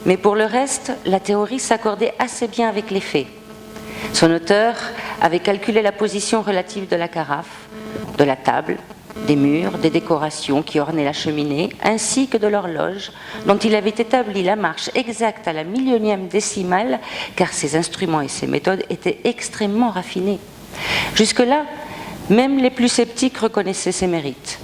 Speaker 8: Mais pour le reste, la théorie s'accordait assez bien avec les faits. Son auteur avait calculé la position relative de la carafe, de la table, des murs, des décorations qui ornaient la cheminée, ainsi que de l'horloge, dont il avait établi la marche exacte à la millionième décimale, car ses instruments et ses méthodes étaient extrêmement raffinés. Jusque-là, même les plus sceptiques reconnaissaient ses mérites.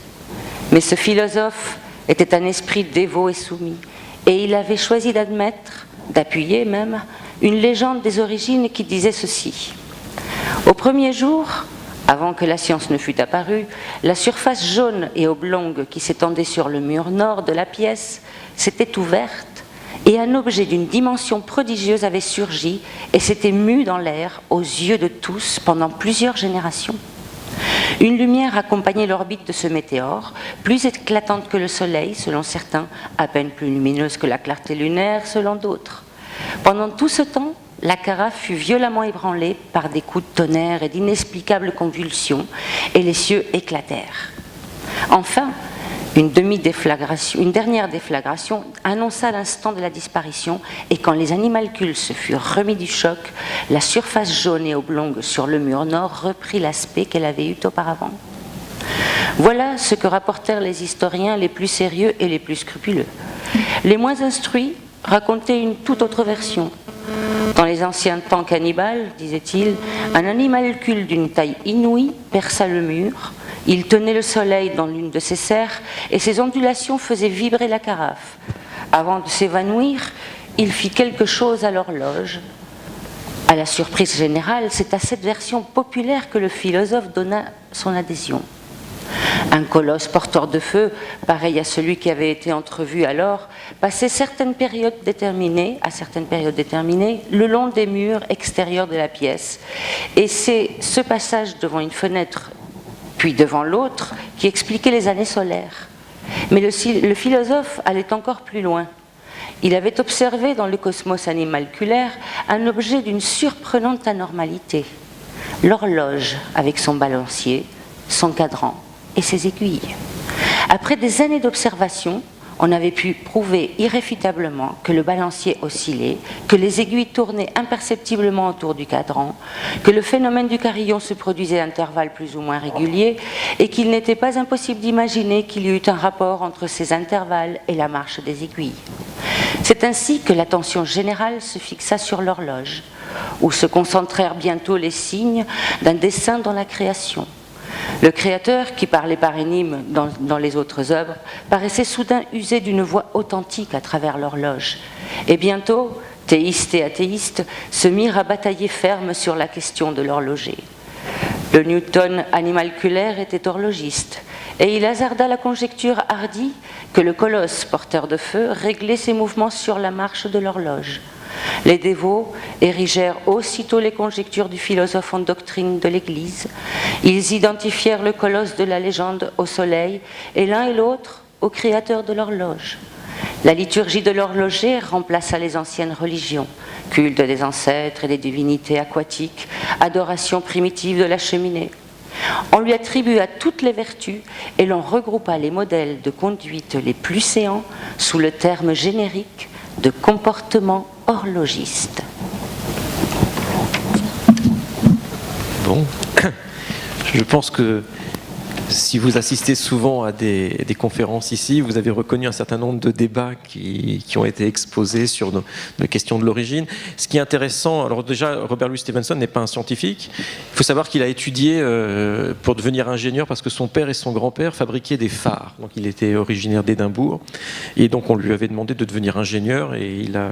Speaker 8: Mais ce philosophe était un esprit dévot et soumis, et il avait choisi d'admettre, d'appuyer même, une légende des origines qui disait ceci. Au premier jour, avant que la science ne fût apparue, la surface jaune et oblongue qui s'étendait sur le mur nord de la pièce s'était ouverte et un objet d'une dimension prodigieuse avait surgi et s'était mu dans l'air aux yeux de tous pendant plusieurs générations. Une lumière accompagnait l'orbite de ce météore, plus éclatante que le soleil selon certains, à peine plus lumineuse que la clarté lunaire selon d'autres. Pendant tout ce temps, la carafe fut violemment ébranlée par des coups de tonnerre et d'inexplicables convulsions, et les cieux éclatèrent. Enfin, une dernière déflagration annonça l'instant de la disparition, et quand les animalcules se furent remis du choc, la surface jaune et oblongue sur le mur nord reprit l'aspect qu'elle avait eu auparavant. Voilà ce que rapportèrent les historiens les plus sérieux et les plus scrupuleux. Les moins instruits racontaient une toute autre version. Dans les anciens temps cannibales, disait-il, un animalcule d'une taille inouïe perça le mur, il tenait le soleil dans l'une de ses serres et ses ondulations faisaient vibrer la carafe. Avant de s'évanouir, il fit quelque chose à l'horloge. À la surprise générale, c'est à cette version populaire que le philosophe donna son adhésion. Un colosse porteur de feu, pareil à celui qui avait été entrevu alors, passait à certaines périodes déterminées, le long des murs extérieurs de la pièce. Et c'est ce passage devant une fenêtre, puis devant l'autre, qui expliquait les années solaires. Mais le philosophe allait encore plus loin. Il avait observé dans le cosmos animalculaire un objet d'une surprenante anormalité. L'horloge avec son balancier, son cadran et ses aiguilles. Après des années d'observation, on avait pu prouver irréfutablement que le balancier oscillait, que les aiguilles tournaient imperceptiblement autour du cadran, que le phénomène du carillon se produisait à intervalles plus ou moins réguliers et qu'il n'était pas impossible d'imaginer qu'il y eût un rapport entre ces intervalles et la marche des aiguilles. C'est ainsi que l'attention générale se fixa sur l'horloge, où se concentrèrent bientôt les signes d'un dessein dans la création. Le créateur, qui parlait par énigme dans les autres œuvres, paraissait soudain user d'une voix authentique à travers l'horloge. Et bientôt, théistes et athéistes se mirent à batailler ferme sur la question de l'horloger. Le Newton animalculaire était horlogiste, et il hasarda la conjecture hardie que le colosse porteur de feu réglait ses mouvements sur la marche de l'horloge. Les dévots érigèrent aussitôt les conjectures du philosophe en doctrine de l'Église. Ils identifièrent le colosse de la légende au soleil, et l'un et l'autre au créateur de l'horloge. La liturgie de l'horloger remplaça les anciennes religions, culte des ancêtres et des divinités aquatiques, adoration primitive de la cheminée. On lui attribua toutes les vertus et l'on regroupa les modèles de conduite les plus séants sous le terme générique de comportement horlogiste.
Speaker 6: Bon, je pense que si vous assistez souvent à des conférences ici, vous avez reconnu un certain nombre de débats qui ont été exposés sur nos questions de l'origine. Ce qui est intéressant, alors déjà, Robert Louis Stevenson n'est pas un scientifique. Il faut savoir qu'il a étudié pour devenir ingénieur parce que son père et son grand-père fabriquaient des phares. Donc il était originaire d'Édimbourg. Et donc on lui avait demandé de devenir ingénieur et il a...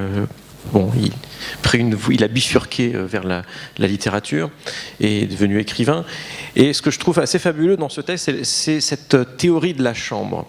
Speaker 6: il a bifurqué vers la littérature et est devenu écrivain. Et ce que je trouve assez fabuleux dans ce texte, c'est cette théorie de la chambre.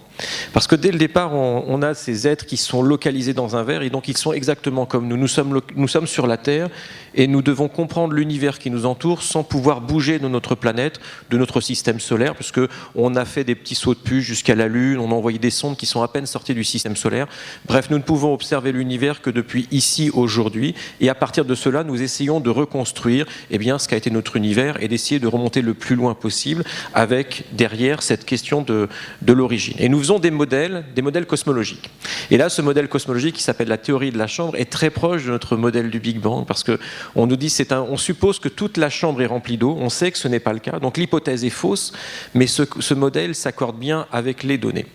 Speaker 6: Parce que dès le départ, on a ces êtres qui sont localisés dans un verre et donc ils sont exactement comme nous. Nous sommes sur la Terre et nous devons comprendre l'univers qui nous entoure sans pouvoir bouger de notre planète, de notre système solaire, parce qu'on a fait des petits sauts de puce jusqu'à la Lune, on a envoyé des sondes qui sont à peine sorties du système solaire. Bref, nous ne pouvons observer l'univers que depuis ici, aujourd'hui, et à partir de cela, nous essayons de reconstruire ce qu'a été notre univers et d'essayer de remonter le plus loin possible avec derrière cette question de l'origine. Et nous faisons des modèles cosmologiques. Et là, ce modèle cosmologique qui s'appelle la théorie de la chambre est très proche de notre modèle du Big Bang parce que on nous dit on suppose que toute la chambre est remplie d'eau. On sait que ce n'est pas le cas. Donc l'hypothèse est fausse, mais ce modèle s'accorde bien avec les données.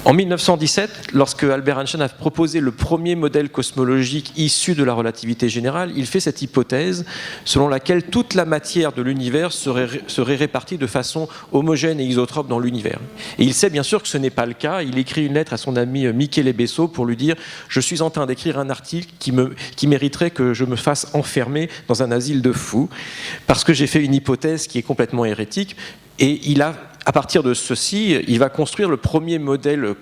Speaker 6: En 1917, lorsque Albert Einstein a proposé le premier modèle cosmologique issu de la relativité générale, il fait cette hypothèse selon laquelle toute la matière de l'univers serait répartie de façon homogène et isotrope dans l'univers. Et il sait bien sûr que ce n'est pas le cas. Il écrit une lettre à son ami Michele Besso pour lui dire « Je suis en train d'écrire un article qui mériterait que je me fasse enfermer dans un asile de fous parce que j'ai fait une hypothèse qui est complètement hérétique. » Et à partir de ceci, il va construire le premier modèle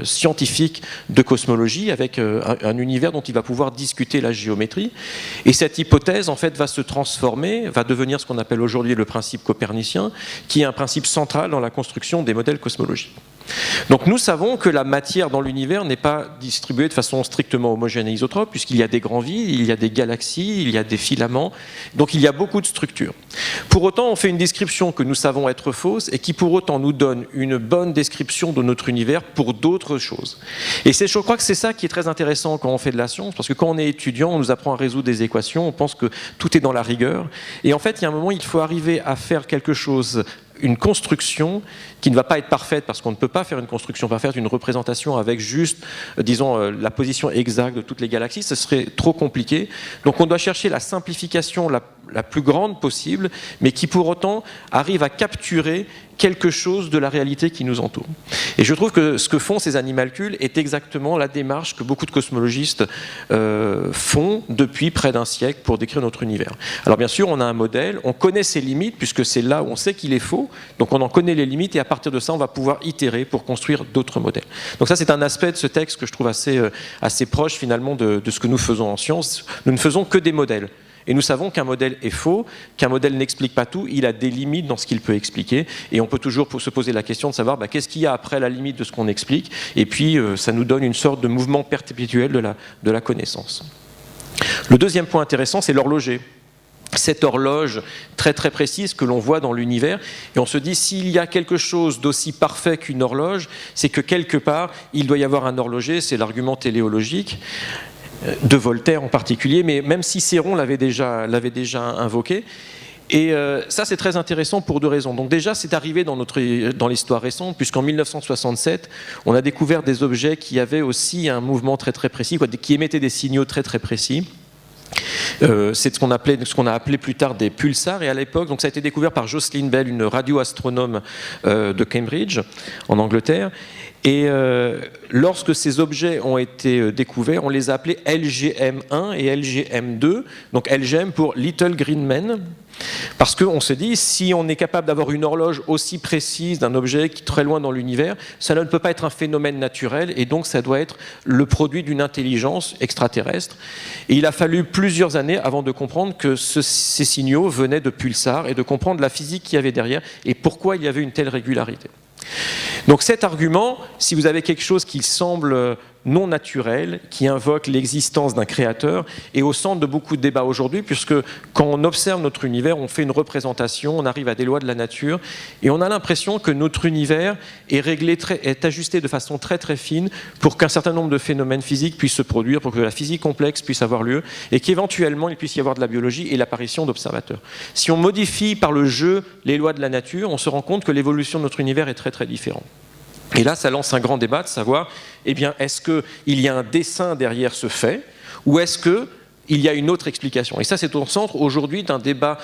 Speaker 6: scientifique de cosmologie avec un univers dont il va pouvoir discuter la géométrie. Et cette hypothèse, en fait, va se transformer, va devenir ce qu'on appelle aujourd'hui le principe copernicien, qui est un principe central dans la construction des modèles cosmologiques. Donc nous savons que la matière dans l'univers n'est pas distribuée de façon strictement homogène et isotrope, puisqu'il y a des grands vides, il y a des galaxies, il y a des filaments, donc il y a beaucoup de structures. Pour autant, on fait une description que nous savons être fausse et qui pour autant nous donne une bonne description de notre univers pour d'autres choses. Et je crois que c'est ça qui est très intéressant quand on fait de la science, parce que quand on est étudiant, on nous apprend à résoudre des équations, on pense que tout est dans la rigueur, et en fait, il y a un moment, il faut arriver à faire quelque chose, une construction qui ne va pas être parfaite parce qu'on ne peut pas faire une construction parfaite, une représentation avec juste, disons, la position exacte de toutes les galaxies, ce serait trop compliqué. Donc on doit chercher la simplification la plus grande possible, mais qui pour autant arrive à capturer quelque chose de la réalité qui nous entoure. Et je trouve que ce que font ces animalcules est exactement la démarche que beaucoup de cosmologistes font depuis près d'un siècle pour décrire notre univers. Alors bien sûr, on a un modèle, on connaît ses limites, puisque c'est là où on sait qu'il est faux, donc on en connaît les limites, et à partir de ça, on va pouvoir itérer pour construire d'autres modèles. Donc ça, c'est un aspect de ce texte que je trouve assez proche finalement de ce que nous faisons en science. Nous ne faisons que des modèles. Et nous savons qu'un modèle est faux, qu'un modèle n'explique pas tout, il a des limites dans ce qu'il peut expliquer, et on peut toujours se poser la question de savoir qu'est-ce qu'il y a après la limite de ce qu'on explique, et puis ça nous donne une sorte de mouvement perpétuel de la connaissance. Le deuxième point intéressant, c'est l'horloger. Cette horloge très très précise que l'on voit dans l'univers, et on se dit s'il y a quelque chose d'aussi parfait qu'une horloge, c'est que quelque part il doit y avoir un horloger, c'est l'argument téléologique de Voltaire en particulier, mais même Cicéron l'avait déjà invoqué. Et ça, c'est très intéressant pour deux raisons. Donc déjà, c'est arrivé dans l'histoire récente, puisqu'en 1967, on a découvert des objets qui avaient aussi un mouvement très très précis, qui émettaient des signaux très très précis. C'est ce qu'on a appelé plus tard des pulsars, et à l'époque, donc ça a été découvert par Jocelyn Bell, une radioastronome de Cambridge, en Angleterre. Et lorsque ces objets ont été découverts, on les a appelés LGM1 et LGM2. Donc LGM pour Little Green Men. Parce qu'on se dit, si on est capable d'avoir une horloge aussi précise d'un objet qui est très loin dans l'univers, ça ne peut pas être un phénomène naturel, et donc ça doit être le produit d'une intelligence extraterrestre. Et il a fallu plusieurs années avant de comprendre que ces signaux venaient de pulsars, et de comprendre la physique qu'il y avait derrière, et pourquoi il y avait une telle régularité. Donc cet argument, si vous avez quelque chose qui semble non naturel, qui invoque l'existence d'un créateur, est au centre de beaucoup de débats aujourd'hui, puisque quand on observe notre univers, on fait une représentation, on arrive à des lois de la nature, et on a l'impression que notre univers est réglé, est ajusté de façon très très fine pour qu'un certain nombre de phénomènes physiques puissent se produire, pour que la physique complexe puisse avoir lieu, et qu'éventuellement il puisse y avoir de la biologie et l'apparition d'observateurs. Si on modifie par le jeu les lois de la nature, on se rend compte que l'évolution de notre univers est très très différente. Et là, ça lance un grand débat de savoir, eh bien, est-ce qu'il y a un dessein derrière ce fait, ou est-ce qu'il y a une autre explication? Et ça, c'est au centre aujourd'hui d'un débat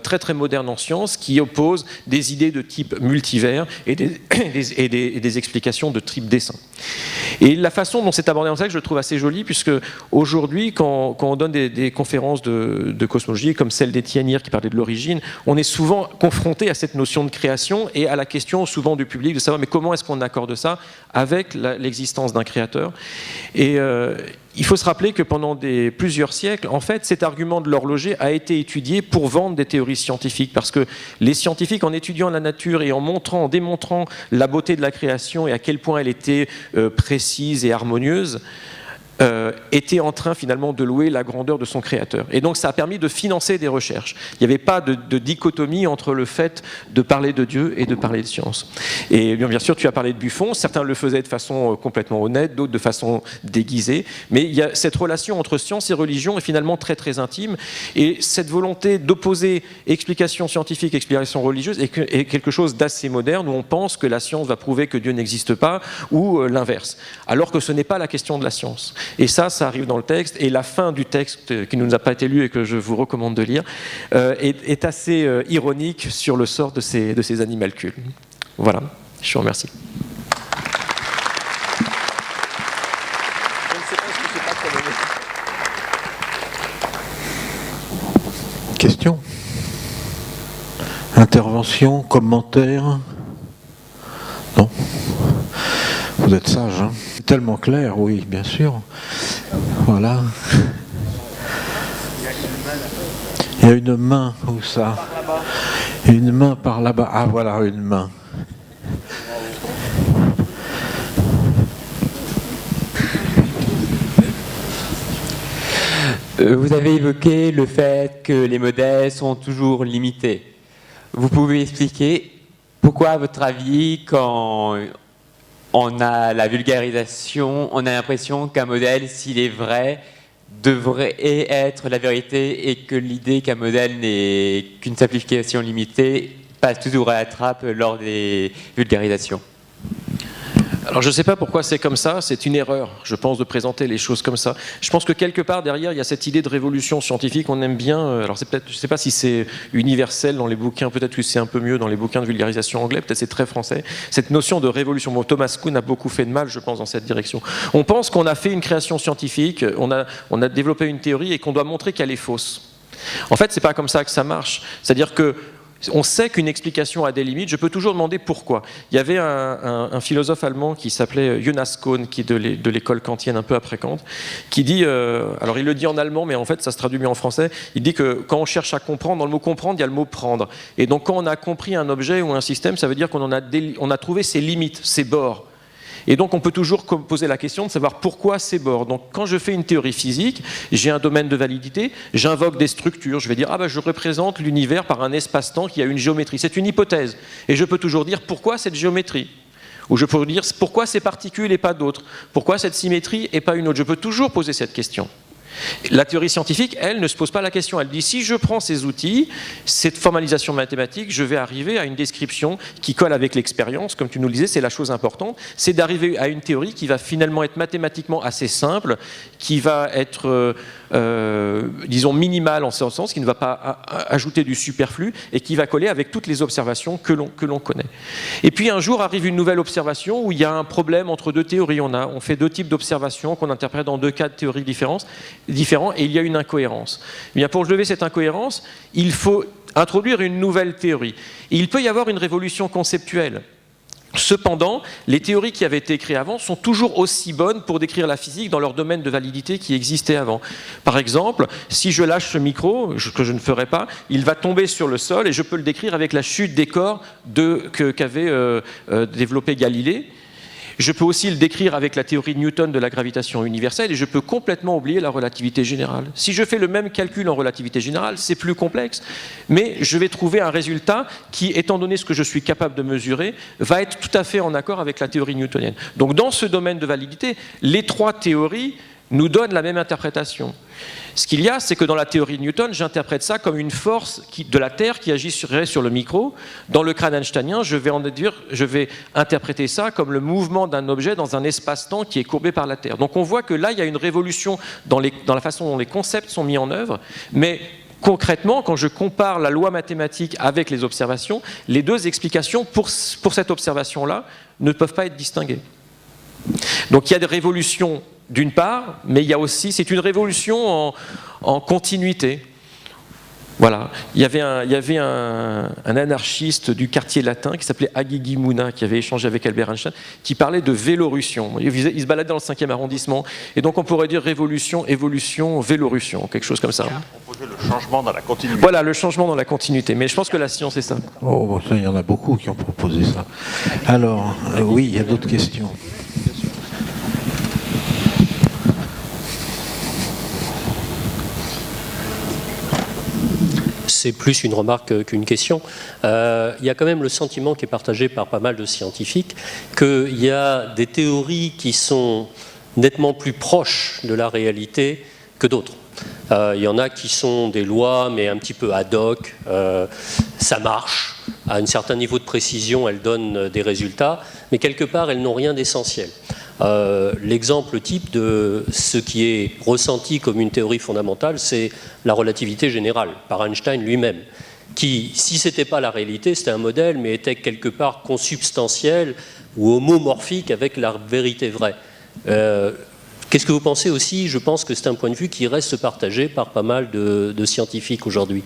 Speaker 6: très très moderne en sciences qui oppose des idées de type multivers et des explications de type dessin. Et la façon dont c'est abordé en ça, je le trouve assez jolie, puisque aujourd'hui, quand on donne des conférences de cosmologie, comme celle d'Étienne hier qui parlait de l'origine, on est souvent confronté à cette notion de création et à la question souvent du public de savoir mais comment est-ce qu'on accorde ça avec l'existence d'un créateur. Et il faut se rappeler que pendant plusieurs siècles, en fait, cet argument de l'horloger a été étudié pour vendre des théories scientifiques, parce que les scientifiques, en étudiant la nature et en démontrant la beauté de la création et à quel point elle était précise et harmonieuse, était en train finalement de louer la grandeur de son créateur. Et donc ça a permis de financer des recherches. Il n'y avait pas de dichotomie entre le fait de parler de Dieu et de parler de science. Et bien sûr, tu as parlé de Buffon, certains le faisaient de façon complètement honnête, d'autres de façon déguisée, mais il y a cette relation entre science et religion est finalement très très intime, et cette volonté d'opposer explication scientifique et explication religieuse est quelque chose d'assez moderne, où on pense que la science va prouver que Dieu n'existe pas, ou l'inverse, alors que ce n'est pas la question de la science. Et ça arrive dans le texte, et la fin du texte, qui ne nous a pas été lu et que je vous recommande de lire, est assez ironique sur le sort de ces animalcules. Voilà, je vous remercie.
Speaker 5: Question ? Intervention, commentaire ? Non ? Vous êtes sage, hein ? Tellement clair, oui, bien sûr. Voilà. Il y a une main, où ça ? Une main par là-bas. Ah, voilà, une main.
Speaker 13: Vous avez évoqué le fait que les modèles sont toujours limités. Vous pouvez expliquer pourquoi, à votre avis, quand on a la vulgarisation, on a l'impression qu'un modèle, s'il est vrai, devrait être la vérité, et que l'idée qu'un modèle n'est qu'une simplification limitée passe toujours à la trappe lors des vulgarisations?
Speaker 6: Alors je ne sais pas pourquoi c'est comme ça, c'est une erreur, je pense, de présenter les choses comme ça. Je pense que quelque part derrière, il y a cette idée de révolution scientifique, on aime bien, alors c'est peut-être, je ne sais pas si c'est universel dans les bouquins, peut-être que c'est un peu mieux dans les bouquins de vulgarisation anglais, peut-être c'est très français, cette notion de révolution. Bon, Thomas Kuhn a beaucoup fait de mal, je pense, dans cette direction. On pense qu'on a fait une création scientifique, on a développé une théorie et qu'on doit montrer qu'elle est fausse. En fait, c'est pas comme ça que ça marche. C'est-à-dire que on sait qu'une explication a des limites, je peux toujours demander pourquoi. Il y avait un philosophe allemand qui s'appelait Jonas Kohn, qui est de l'école kantienne un peu après Kant, qui dit, alors il le dit en allemand, mais en fait ça se traduit mieux en français, il dit que quand on cherche à comprendre, dans le mot comprendre, il y a le mot prendre. Et donc quand on a compris un objet ou un système, ça veut dire qu'on a trouvé ses limites, ses bords. Et donc on peut toujours poser la question de savoir pourquoi ces bords. Donc quand je fais une théorie physique, j'ai un domaine de validité, j'invoque des structures, je vais dire je représente l'univers par un espace-temps qui a une géométrie. C'est une hypothèse. Et je peux toujours dire pourquoi cette géométrie. Ou je peux dire pourquoi ces particules et pas d'autres. Pourquoi cette symétrie et pas une autre. Je peux toujours poser cette question. La théorie scientifique, elle, ne se pose pas la question. Elle dit, si je prends ces outils, cette formalisation mathématique, je vais arriver à une description qui colle avec l'expérience. Comme tu nous le disais, c'est la chose importante. C'est d'arriver à une théorie qui va finalement être mathématiquement assez simple, qui va être disons, minimale en ce sens, qui ne va pas ajouter du superflu et qui va coller avec toutes les observations que l'on connaît. Et puis un jour arrive une nouvelle observation où il y a un problème entre deux théories. On fait deux types d'observations qu'on interprète dans deux cas de théories différents et il y a une incohérence. Eh bien, pour lever cette incohérence, il faut introduire une nouvelle théorie. Et il peut y avoir une révolution conceptuelle. Cependant, les théories qui avaient été créées avant sont toujours aussi bonnes pour décrire la physique dans leur domaine de validité qui existait avant. Par exemple, si je lâche ce micro, que je ne ferai pas, il va tomber sur le sol et je peux le décrire avec la chute des corps qu'avait développé Galilée. Je peux aussi le décrire avec la théorie de Newton de la gravitation universelle et je peux complètement oublier la relativité générale. Si je fais le même calcul en relativité générale, c'est plus complexe, mais je vais trouver un résultat qui, étant donné ce que je suis capable de mesurer, va être tout à fait en accord avec la théorie newtonienne. Donc dans ce domaine de validité, les trois théories nous donnent la même interprétation. Ce qu'il y a, c'est que dans la théorie de Newton, j'interprète ça comme une force de la Terre qui agirait sur le micro. Dans le crâne einsteinien, je vais interpréter ça comme le mouvement d'un objet dans un espace-temps qui est courbé par la Terre. Donc on voit que là, il y a une révolution dans la façon dont les concepts sont mis en œuvre, mais concrètement, quand je compare la loi mathématique avec les observations, les deux explications pour cette observation-là ne peuvent pas être distinguées. Donc il y a des révolutions d'une part, mais il y a aussi, c'est une révolution en continuité. Voilà. Il y avait un anarchiste du quartier latin qui s'appelait Hagigi Muna, qui avait échangé avec Albert Einstein, qui parlait de vélorution. Il se baladait dans le 5e arrondissement, et donc on pourrait dire révolution, évolution, vélorution, quelque chose comme ça.
Speaker 14: Proposer le changement dans la continuité.
Speaker 6: Voilà, le changement dans la continuité. Mais je pense que la science est ça.
Speaker 5: Oh, bon, ça, il y en a beaucoup qui ont proposé ça. Alors, oui, il y a d'autres questions.
Speaker 15: C'est plus une remarque qu'une question. Il y a quand même le sentiment qui est partagé par pas mal de scientifiques qu'il y a des théories qui sont nettement plus proches de la réalité que d'autres. Il y en a qui sont des lois, mais un petit peu ad hoc. Ça marche. À un certain niveau de précision, elles donnent des résultats, mais quelque part, elles n'ont rien d'essentiel. L'exemple type de ce qui est ressenti comme une théorie fondamentale, c'est la relativité générale, par Einstein lui-même, qui, si ce n'était pas la réalité, c'était un modèle, mais était quelque part consubstantiel ou homomorphique avec la vérité vraie. Qu'est-ce que vous pensez aussi? Je pense que c'est un point de vue qui reste partagé par pas mal de scientifiques aujourd'hui.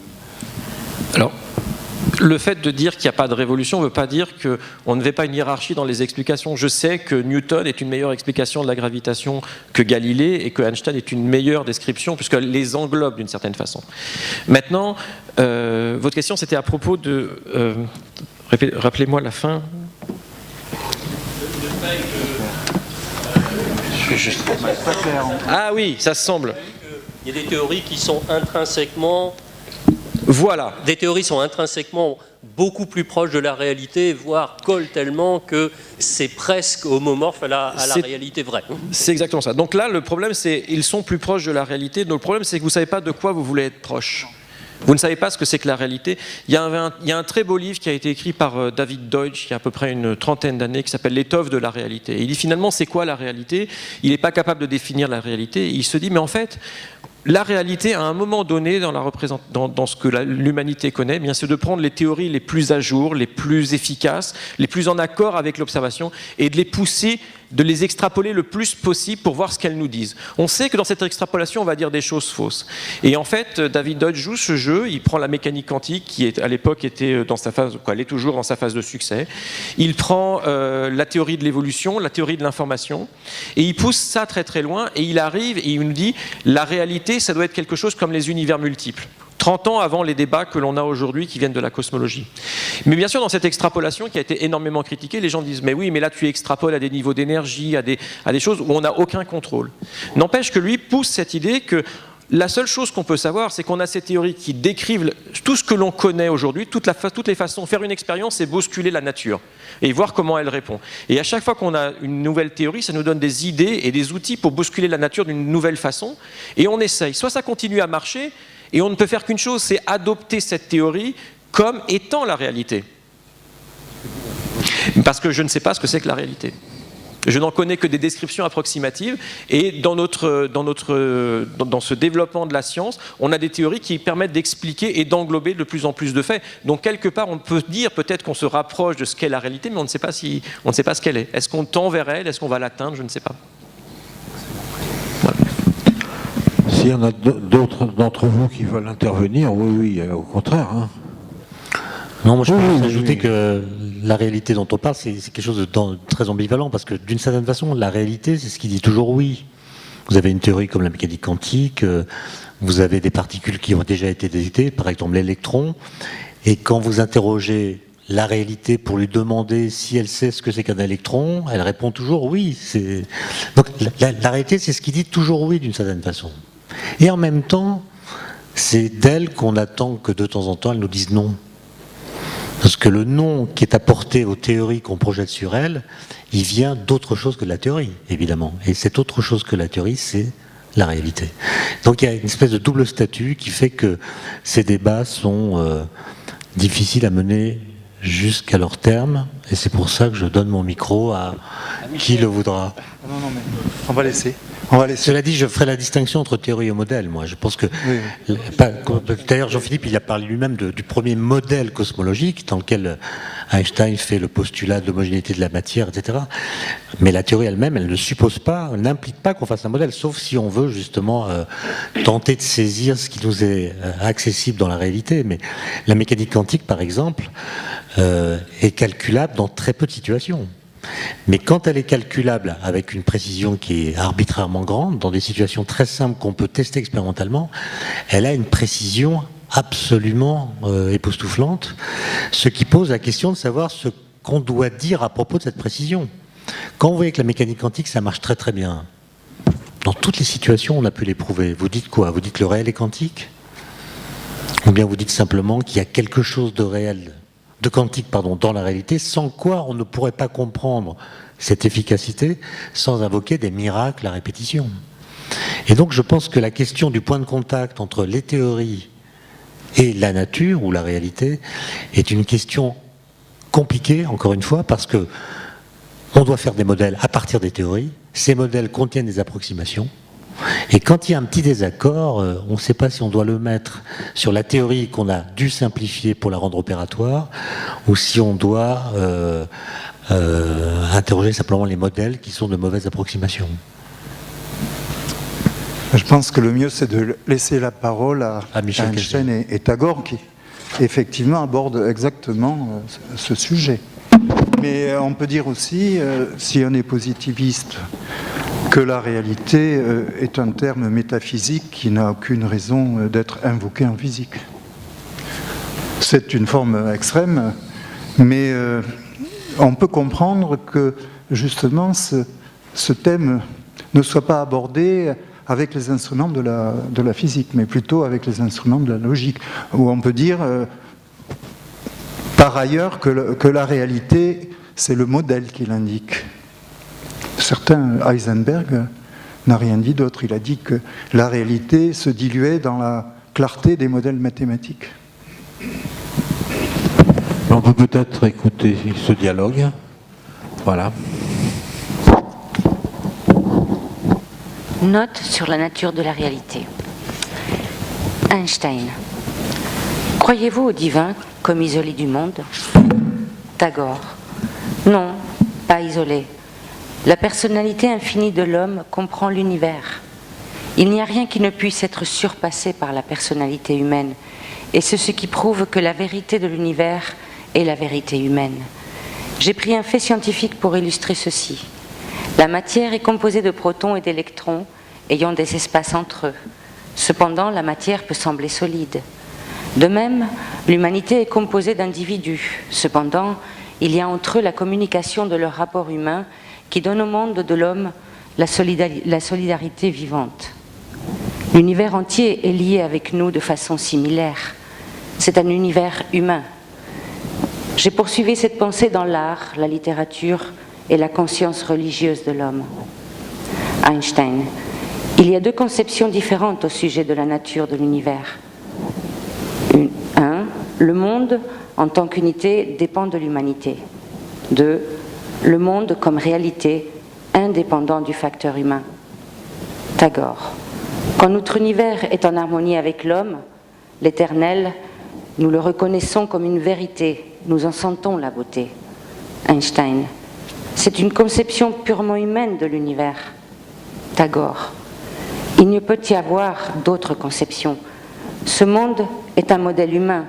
Speaker 6: Alors, le fait de dire qu'il n'y a pas de révolution ne veut pas dire qu'on ne fait pas une hiérarchie dans les explications. Je sais que Newton est une meilleure explication de la gravitation que Galilée et que Einstein est une meilleure description puisqu'elle les englobe d'une certaine façon. Maintenant, votre question c'était à propos de... rappelez-moi la fin. Ah oui, ça semble.
Speaker 15: Il y a des théories qui sont intrinsèquement...
Speaker 6: Voilà.
Speaker 15: Des théories sont intrinsèquement beaucoup plus proches de la réalité, voire collent tellement que c'est presque homomorphe à la réalité vraie.
Speaker 6: C'est exactement ça. Donc là, le problème, c'est qu'ils sont plus proches de la réalité. Donc le problème, c'est que vous ne savez pas de quoi vous voulez être proche. Vous ne savez pas ce que c'est que la réalité. Il y a un très beau livre qui a été écrit par David Deutsch il y a à peu près une trentaine d'années qui s'appelle L'étoffe de la réalité. Et il dit finalement, c'est quoi la réalité? Il n'est pas capable de définir la réalité. Et il se dit, mais en fait... La réalité, à un moment donné, dans ce que l'humanité connaît, bien, c'est de prendre les théories les plus à jour, les plus efficaces, les plus en accord avec l'observation, et de les pousser, de les extrapoler le plus possible pour voir ce qu'elles nous disent. On sait que dans cette extrapolation, on va dire des choses fausses. Et en fait, David Deutsch joue ce jeu, il prend la mécanique quantique, qui à l'époque était dans sa phase, elle est toujours dans sa phase de succès. Il prend la théorie de l'évolution, la théorie de l'information, et il pousse ça très très loin, et il arrive et il nous dit, la réalité, ça doit être quelque chose comme les univers multiples. 30 ans avant les débats que l'on a aujourd'hui qui viennent de la cosmologie. Mais bien sûr, dans cette extrapolation qui a été énormément critiquée, les gens disent « mais oui, mais là tu extrapoles à des niveaux d'énergie, à des choses où on n'a aucun contrôle ». N'empêche que lui pousse cette idée que la seule chose qu'on peut savoir, c'est qu'on a ces théories qui décrivent tout ce que l'on connaît aujourd'hui, toutes les façons. Faire une expérience, c'est bousculer la nature et voir comment elle répond. Et à chaque fois qu'on a une nouvelle théorie, ça nous donne des idées et des outils pour bousculer la nature d'une nouvelle façon. Et on essaye. Soit ça continue à marcher, et on ne peut faire qu'une chose, c'est adopter cette théorie comme étant la réalité. Parce que je ne sais pas ce que c'est que la réalité. Je n'en connais que des descriptions approximatives, et dans ce développement de la science, on a des théories qui permettent d'expliquer et d'englober de plus en plus de faits. Donc quelque part, on peut dire peut-être qu'on se rapproche de ce qu'est la réalité, mais on ne sait pas ce qu'elle est. Est-ce qu'on tend vers elle? Est-ce qu'on va l'atteindre? Je ne sais pas. Voilà.
Speaker 5: S'il y en a d'autres d'entre vous qui veulent intervenir, oui, au contraire. Hein.
Speaker 9: Non, moi je peux ajouter que la réalité dont on parle, c'est quelque chose de très ambivalent, parce que d'une certaine façon, la réalité, c'est ce qui dit toujours oui. Vous avez une théorie comme la mécanique quantique, vous avez des particules qui ont déjà été détectées, par exemple l'électron, et quand vous interrogez la réalité pour lui demander si elle sait ce que c'est qu'un électron, elle répond toujours oui. Donc la réalité, c'est ce qui dit toujours oui d'une certaine façon. Et en même temps, c'est d'elle qu'on attend que de temps en temps, elle nous dise non. Parce que le non qui est apporté aux théories qu'on projette sur elle, il vient d'autre chose que de la théorie, évidemment. Et cette autre chose que la théorie, c'est la réalité. Donc il y a une espèce de double statut qui fait que ces débats sont difficiles à mener jusqu'à leur terme. Et c'est pour ça que je donne mon micro à qui le voudra.
Speaker 16: Non, mais on va laisser.
Speaker 9: Cela dit, je ferai la distinction entre théorie et modèle. Moi, je pense que. D'ailleurs, Jean-Philippe, il a parlé lui-même du premier modèle cosmologique dans lequel Einstein fait le postulat de l'homogénéité de la matière, etc. Mais la théorie elle-même, elle ne suppose pas, n'implique pas qu'on fasse un modèle, sauf si on veut justement tenter de saisir ce qui nous est accessible dans la réalité. Mais la mécanique quantique, par exemple, est calculable dans très peu de situations. Mais quand elle est calculable avec une précision qui est arbitrairement grande, dans des situations très simples qu'on peut tester expérimentalement, elle a une précision absolument époustouflante, ce qui pose la question de savoir ce qu'on doit dire à propos de cette précision. Quand vous voyez que la mécanique quantique, ça marche très très bien, dans toutes les situations, on a pu l'éprouver. Vous dites quoi? Vous dites que le réel est quantique? Ou bien vous dites simplement qu'il y a quelque chose de réel, de quantique, dans la réalité, sans quoi on ne pourrait pas comprendre cette efficacité sans invoquer des miracles à répétition. Et donc je pense que la question du point de contact entre les théories et la nature ou la réalité est une question compliquée, encore une fois, parce que on doit faire des modèles à partir des théories. Ces modèles contiennent des approximations. Et quand il y a un petit désaccord, on ne sait pas si on doit le mettre sur la théorie qu'on a dû simplifier pour la rendre opératoire, ou si on doit interroger simplement les modèles qui sont de mauvaises approximations.
Speaker 16: Je pense que le mieux, c'est de laisser la parole à Einstein et Tagore, qui effectivement abordent exactement ce sujet. Mais on peut dire aussi, si on est positiviste, que la réalité est un terme métaphysique qui n'a aucune raison d'être invoqué en physique. C'est une forme extrême, mais on peut comprendre que justement ce thème ne soit pas abordé avec les instruments de la physique, mais plutôt avec les instruments de la logique, où on peut dire par ailleurs que la réalité, c'est le modèle qui l'indique. Certain, Heisenberg n'a rien dit d'autre. Il a dit que la réalité se diluait dans la clarté des modèles mathématiques.
Speaker 5: On peut peut-être écouter ce dialogue. Voilà.
Speaker 8: Note sur la nature de la réalité. Einstein. Croyez-vous au divin comme isolé du monde? Tagore. Non, pas isolé. La personnalité infinie de l'homme comprend l'univers. Il n'y a rien qui ne puisse être surpassé par la personnalité humaine, et c'est ce qui prouve que la vérité de l'univers est la vérité humaine. J'ai pris un fait scientifique pour illustrer ceci. La matière est composée de protons et d'électrons ayant des espaces entre eux. Cependant, la matière peut sembler solide. De même, l'humanité est composée d'individus. Cependant, il y a entre eux la communication de leur rapport humain qui donne au monde de l'homme la solidarité vivante. L'univers entier est lié avec nous de façon similaire. C'est un univers humain. J'ai poursuivi cette pensée dans l'art, la littérature et la conscience religieuse de l'homme. Einstein. Il y a deux conceptions différentes au sujet de la nature de l'univers. 1. Le monde, en tant qu'unité, dépend de l'humanité. 2. Le monde, comme réalité, indépendant du facteur humain. Tagore. Quand notre univers est en harmonie avec l'homme, l'éternel, nous le reconnaissons comme une vérité, nous en sentons la beauté. Einstein. C'est une conception purement humaine de l'univers. Tagore. Il ne peut y avoir d'autre conception. Ce monde est un modèle humain.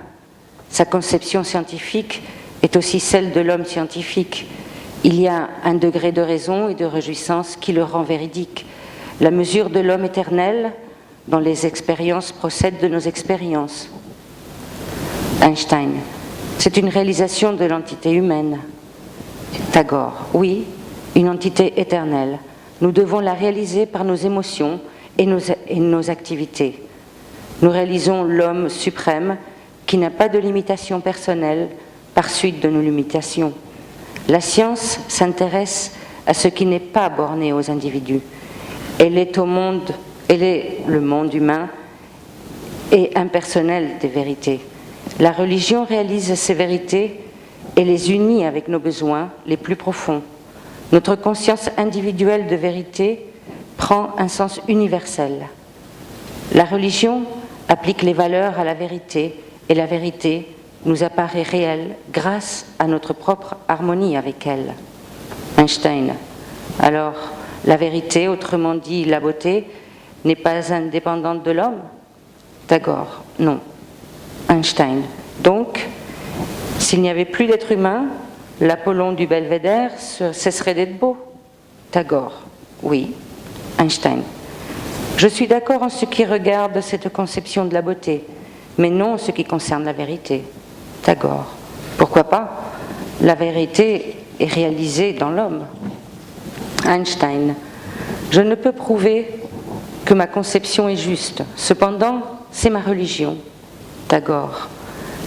Speaker 8: Sa conception scientifique est aussi celle de l'homme scientifique. Il y a un degré de raison et de réjouissance qui le rend véridique. La mesure de l'homme éternel, dont les expériences procèdent de nos expériences. Einstein. C'est une réalisation de l'entité humaine. Tagore. Oui, une entité éternelle. Nous devons la réaliser par nos émotions et nos activités. Nous réalisons l'homme suprême qui n'a pas de limitation personnelle par suite de nos limitations. La science s'intéresse à ce qui n'est pas borné aux individus. Elle est le monde humain et impersonnel des vérités. La religion réalise ces vérités et les unit avec nos besoins les plus profonds. Notre conscience individuelle de vérité prend un sens universel. La religion applique les valeurs à la vérité et la vérité nous apparaît réelle grâce à notre propre harmonie avec elle. Einstein. Alors, la vérité, autrement dit la beauté, n'est pas indépendante de l'homme? Tagore. Non. Einstein. Donc, s'il n'y avait plus d'être humain, l'Apollon du Belvédère cesserait d'être beau. Tagore. Oui. Einstein. Je suis d'accord en ce qui regarde cette conception de la beauté, mais non en ce qui concerne la vérité. Tagore. Pourquoi pas? La vérité est réalisée dans l'homme. Einstein. Je ne peux prouver que ma conception est juste. Cependant, c'est ma religion. Tagore.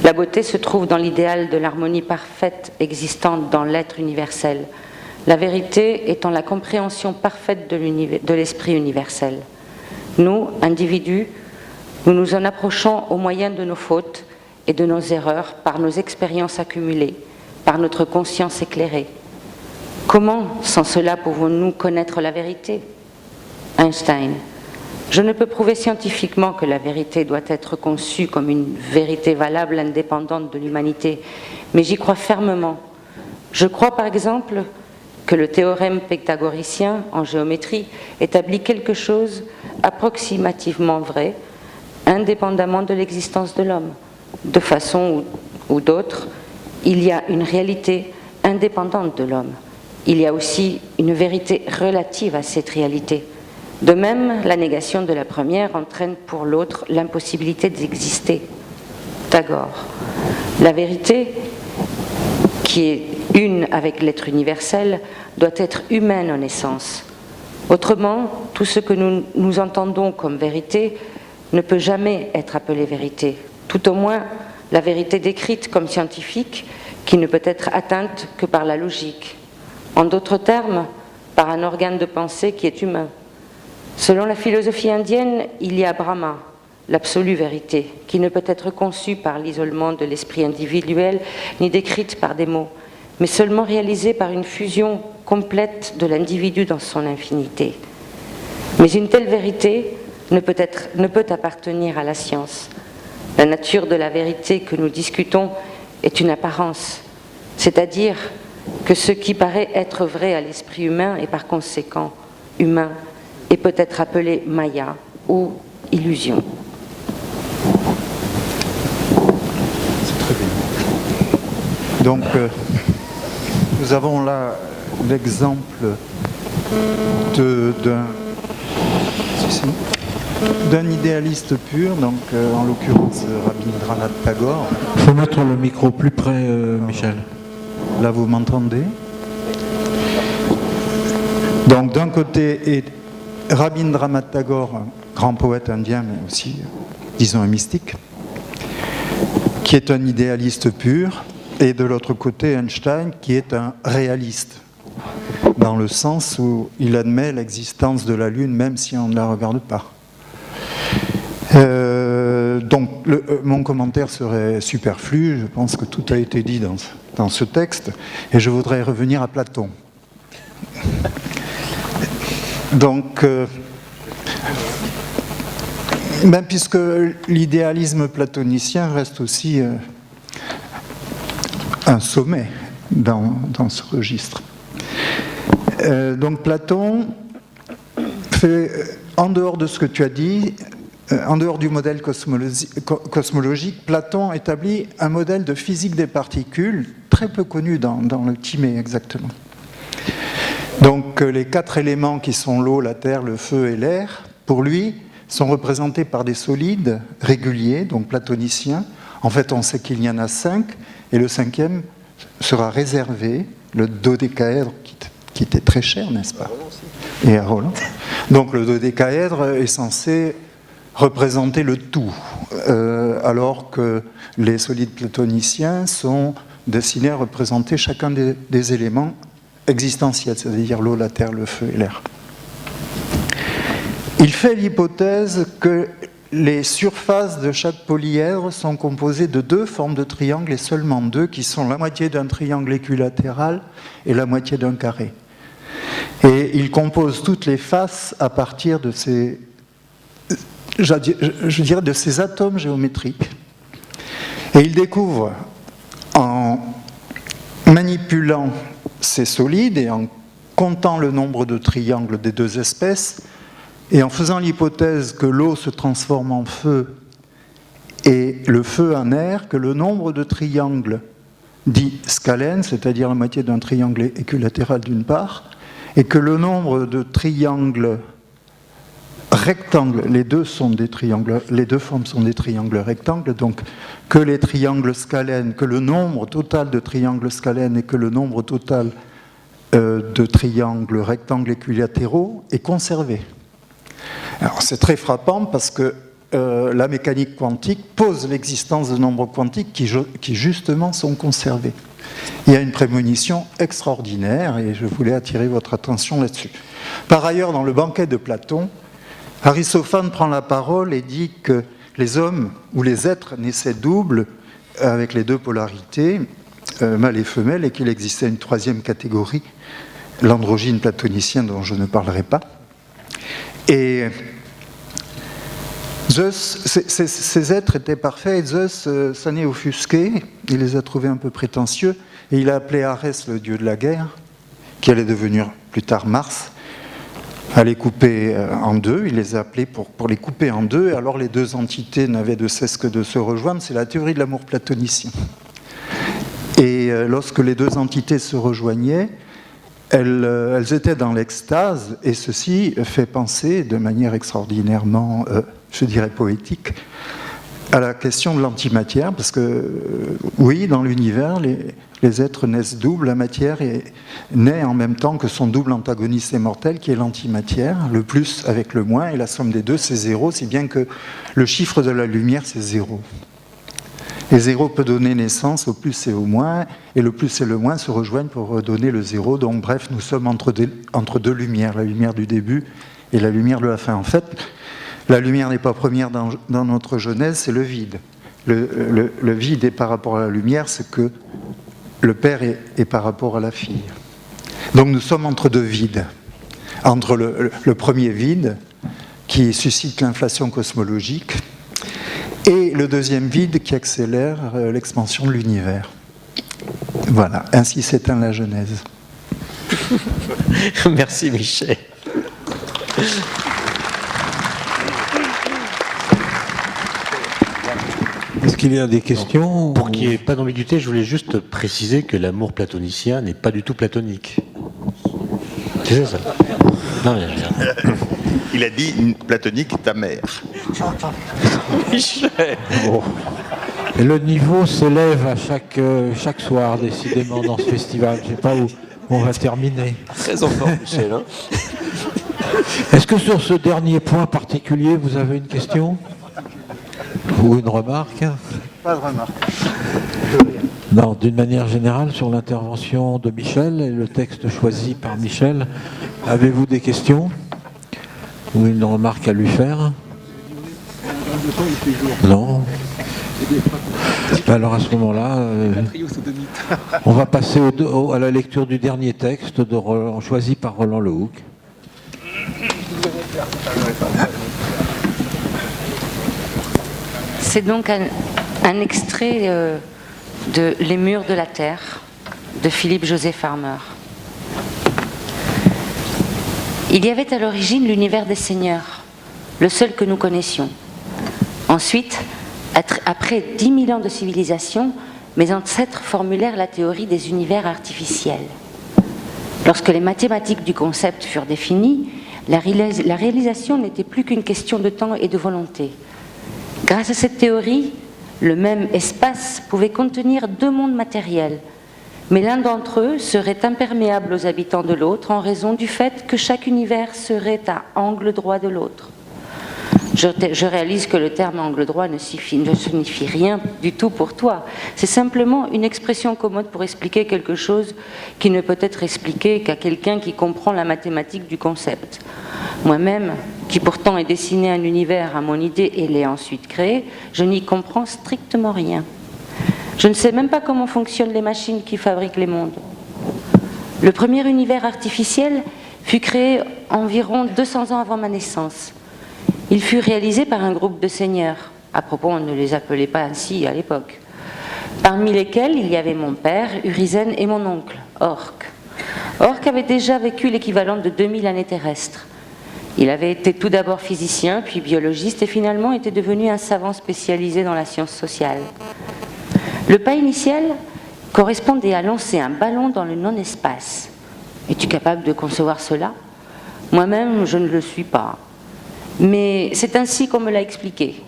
Speaker 8: La beauté se trouve dans l'idéal de l'harmonie parfaite existante dans l'être universel. La vérité étant la compréhension parfaite de l'esprit universel. Nous, individus, nous nous en approchons au moyen de nos fautes et de nos erreurs par nos expériences accumulées, par notre conscience éclairée. Comment, sans cela, pouvons-nous connaître la vérité? Einstein. Je ne peux prouver scientifiquement que la vérité doit être conçue comme une vérité valable, indépendante de l'humanité, mais j'y crois fermement. Je crois par exemple que le théorème pythagoricien en géométrie établit quelque chose approximativement vrai, indépendamment de l'existence de l'homme. De façon ou d'autre, il y a une réalité indépendante de l'homme. Il y a aussi une vérité relative à cette réalité. De même, la négation de la première entraîne pour l'autre l'impossibilité d'exister. Tagore. La vérité, qui est une avec l'être universel, doit être humaine en essence. Autrement, tout ce que nous entendons comme vérité ne peut jamais être appelé vérité. Tout au moins, la vérité décrite comme scientifique, qui ne peut être atteinte que par la logique. En d'autres termes, par un organe de pensée qui est humain. Selon la philosophie indienne, il y a Brahma, l'absolue vérité, qui ne peut être conçue par l'isolement de l'esprit individuel, ni décrite par des mots, mais seulement réalisée par une fusion complète de l'individu dans son infinité. Mais une telle vérité ne peut appartenir à la science. La nature de la vérité que nous discutons est une apparence, c'est-à-dire que ce qui paraît être vrai à l'esprit humain est par conséquent humain et peut être appelé maya ou illusion.
Speaker 16: C'est très bien. Donc, nous avons là l'exemple d'un idéaliste pur, donc en l'occurrence Rabindranath Tagore.
Speaker 5: Il faut mettre le micro plus près, Michel.
Speaker 16: Là, vous m'entendez? Donc, d'un côté est Rabindranath Tagore, un grand poète indien, mais aussi, disons, un mystique, qui est un idéaliste pur, et de l'autre côté, Einstein, qui est un réaliste, dans le sens où il admet l'existence de la Lune, même si on ne la regarde pas. Donc, mon commentaire serait superflu, je pense que tout a été dit dans ce texte, et je voudrais revenir à Platon. Donc, même puisque l'idéalisme platonicien reste aussi un sommet dans ce registre. Donc Platon fait, en dehors de ce que tu as dit, en dehors du modèle cosmologique, Platon établit un modèle de physique des particules très peu connu dans le Timée exactement. Donc les 4 éléments qui sont l'eau, la terre, le feu et l'air, pour lui, sont représentés par des solides réguliers, donc platoniciens. En fait, on sait qu'il y en a 5, et le 5e sera réservé, le dodécaèdre, qui était très cher, n'est-ce pas? Et à Roland. Donc le dodécaèdre est censé représenter le tout, alors que les solides platoniciens sont destinés à représenter chacun des éléments existentiels, c'est-à-dire l'eau, la terre, le feu et l'air. Il fait l'hypothèse que les surfaces de chaque polyèdre sont composées de 2 formes de triangles et seulement 2, qui sont la moitié d'un triangle équilatéral et la moitié d'un carré. Et il compose toutes les faces à partir de ces, je dirais, de ces atomes géométriques. Et il découvre, en manipulant ces solides et en comptant le nombre de triangles des 2 espèces, et en faisant l'hypothèse que l'eau se transforme en feu et le feu en air, que le nombre de triangles dit scalène, c'est-à-dire la moitié d'un triangle équilatéral d'une part, et que le nombre de triangles rectangles, les deux formes sont des triangles rectangles, donc que les triangles scalènes, que le nombre total de triangles scalènes et que le nombre total de triangles rectangles équilatéraux est conservé. Alors c'est très frappant parce que la mécanique quantique pose l'existence de nombres quantiques qui justement sont conservés. Il y a une prémonition extraordinaire et je voulais attirer votre attention là-dessus. Par ailleurs, dans le banquet de Platon, Aristophane prend la parole et dit que les hommes ou les êtres naissaient doubles avec les 2 polarités, mâle et femelle, et qu'il existait une 3e catégorie, l'androgyne platonicien dont je ne parlerai pas. Et Zeus, ces êtres étaient parfaits, et Zeus s'en est offusqué, il les a trouvés un peu prétentieux, et il a appelé Arès, le dieu de la guerre, qui allait devenir plus tard Mars, à les couper en 2, il les a appelés pour les couper en 2, et alors les 2 entités n'avaient de cesse que de se rejoindre, c'est la théorie de l'amour platonicien. Et lorsque les 2 entités se rejoignaient, elles étaient dans l'extase, et ceci fait penser de manière extraordinairement, je dirais poétique, à la question de l'antimatière, parce que oui, dans l'univers, les êtres naissent doubles, la matière naît en même temps que son double antagoniste immortel, qui est l'antimatière, le plus avec le moins, et la somme des 2, c'est 0, si bien que le chiffre de la lumière, c'est 0. Et 0 peut donner naissance au plus et au moins, et le plus et le moins se rejoignent pour donner le 0. Donc bref, nous sommes entre 2 lumières, la lumière du début et la lumière de la fin. En fait, la lumière n'est pas première dans notre Genèse, c'est le vide. Le vide est par rapport à la lumière, c'est que le Père est par rapport à la fille. Donc nous sommes entre 2 vides. Entre le premier vide, qui suscite l'inflation cosmologique, et le deuxième vide qui accélère l'expansion de l'univers. Voilà, ainsi s'éteint la Genèse.
Speaker 6: Merci Michel.
Speaker 5: Est-ce qu'il y a des questions?
Speaker 9: Pour qu'il n'y ait pas d'ambiguïté, je voulais juste préciser que l'amour platonicien n'est pas du tout platonique. C'est ça? Non, mais
Speaker 7: il a dit platonique ta mère.
Speaker 5: Bon. Et le niveau s'élève à chaque soir, décidément, dans ce festival. Je ne sais pas où on va terminer.
Speaker 6: Très en forme, Michel. Hein.
Speaker 5: Est-ce que sur ce dernier point particulier, vous avez une question? Ou une remarque?
Speaker 16: Pas de remarque.
Speaker 5: Non, d'une manière générale, sur l'intervention de Michel et le texte choisi par Michel, avez-vous des questions ou une remarque à lui faire? Non. Alors à ce moment-là, on va passer à la lecture du dernier texte choisi par Roland Lehoucq.
Speaker 8: C'est donc un extrait de Les murs de la Terre de Philippe José Farmer. Il y avait à l'origine l'univers des seigneurs, le seul que nous connaissions. Ensuite, après 10 000 ans de civilisation, mes ancêtres formulèrent la théorie des univers artificiels. Lorsque les mathématiques du concept furent définies, la réalisation n'était plus qu'une question de temps et de volonté. Grâce à cette théorie, le même espace pouvait contenir deux mondes matériels, mais l'un d'entre eux serait imperméable aux habitants de l'autre en raison du fait que chaque univers serait à angle droit de l'autre. Je réalise que le terme angle droit ne signifie rien du tout pour toi. C'est simplement une expression commode pour expliquer quelque chose qui ne peut être expliqué qu'à quelqu'un qui comprend la mathématique du concept. Moi-même, qui pourtant ai dessiné un univers à mon idée et l'ai ensuite créé, je n'y comprends strictement rien. Je ne sais même pas comment fonctionnent les machines qui fabriquent les mondes. Le premier univers artificiel fut créé environ 200 ans avant ma naissance. Il fut réalisé par un groupe de seigneurs. À propos, on ne les appelait pas ainsi à l'époque. Parmi lesquels il y avait mon père, Urizen, et mon oncle, Orc. Orc avait déjà vécu l'équivalent de 2000 années terrestres. Il avait été tout d'abord physicien, puis biologiste, et finalement était devenu un savant spécialisé dans la science sociale. Le pas initial correspondait à lancer un ballon dans le non-espace. Es-tu capable de concevoir cela? Moi-même, je ne le suis pas. Mais c'est ainsi qu'on me l'a expliqué.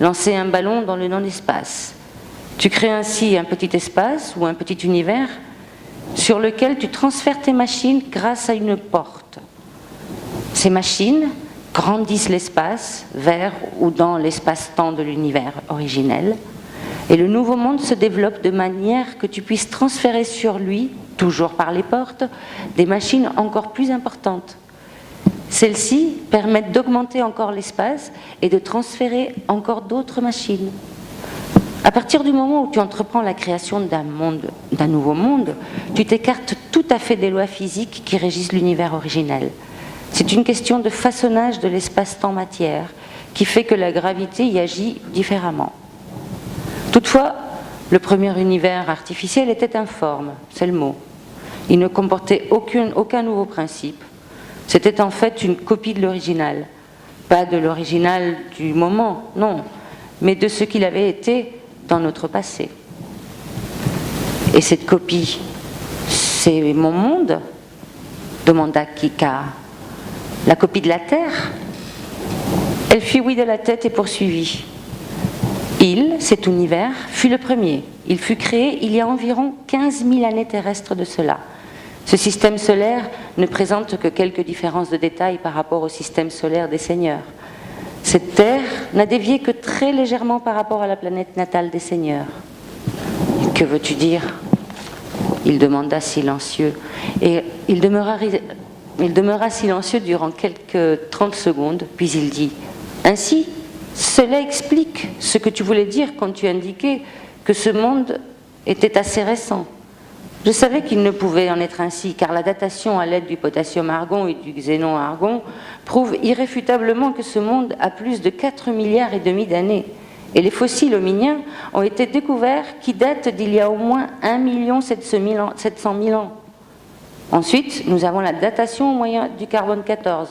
Speaker 8: Lancer un ballon dans le non-espace. Tu crées ainsi un petit espace ou un petit univers sur lequel tu transfères tes machines grâce à une porte. Ces machines grandissent l'espace vers ou dans l'espace-temps de l'univers originel. Et le nouveau monde se développe de manière que tu puisses transférer sur lui, toujours par les portes, des machines encore plus importantes. Celles-ci permettent d'augmenter encore l'espace et de transférer encore d'autres machines. À partir du moment où tu entreprends la création d'un nouveau monde, tu t'écartes tout à fait des lois physiques qui régissent l'univers originel. C'est une question de façonnage de l'espace-temps-matière qui fait que la gravité y agit différemment. Toutefois, le premier univers artificiel était informe, c'est le mot. Il ne comportait aucun nouveau principe. C'était en fait une copie de l'original. Pas de l'original du moment, non, mais de ce qu'il avait été dans notre passé. Et cette copie, c'est mon monde? Demanda Kika. La copie de la Terre? Elle fit oui de la tête et poursuivit. Cet univers, fut le premier. Il fut créé il y a environ 15 000 années terrestres de cela. Ce système solaire ne présente que quelques différences de détail par rapport au système solaire des seigneurs. Cette Terre n'a dévié que très légèrement par rapport à la planète natale des seigneurs. Que veux-tu dire? Il demanda silencieux. Et il demeura silencieux durant quelques 30 secondes, puis il dit « Ainsi, cela explique ce que tu voulais dire quand tu indiquais que ce monde était assez récent. Je savais qu'il ne pouvait en être ainsi, car la datation à l'aide du potassium-argon et du xénon-argon prouve irréfutablement que ce monde a plus de 4,5 milliards d'années. Et les fossiles hominiens ont été découverts qui datent d'il y a au moins 1 700 000 ans. Ensuite, nous avons la datation au moyen du carbone-14,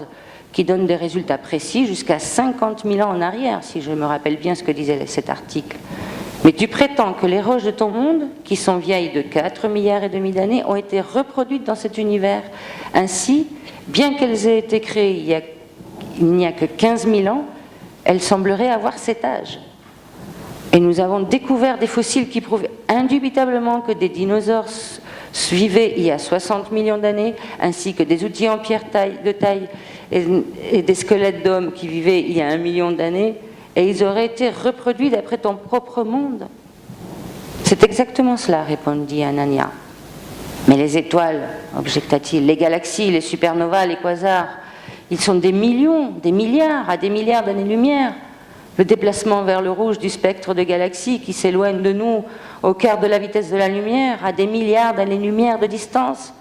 Speaker 8: qui donne des résultats précis jusqu'à 50 000 ans en arrière, si je me rappelle bien ce que disait cet article. Mais tu prétends que les roches de ton monde, qui sont vieilles de 4,5 milliards d'années, ont été reproduites dans cet univers. Ainsi, bien qu'elles aient été créées il n'y a que 15 000 ans, elles sembleraient avoir cet âge. Et nous avons découvert des fossiles qui prouvent indubitablement que des dinosaures vivaient il y a 60 millions d'années, ainsi que des outils en pierre de taille et des squelettes d'hommes qui vivaient il y a 1 million d'années, et ils auraient été reproduits d'après ton propre monde. C'est exactement cela, répondit Anania. Mais les étoiles, objecta-t-il, les galaxies, les supernovas, les quasars, ils sont des millions, des milliards, à des milliards d'années-lumière. Le déplacement vers le rouge du spectre de galaxies qui s'éloigne de nous au quart de la vitesse de la lumière, à des milliards d'années-lumière de distance.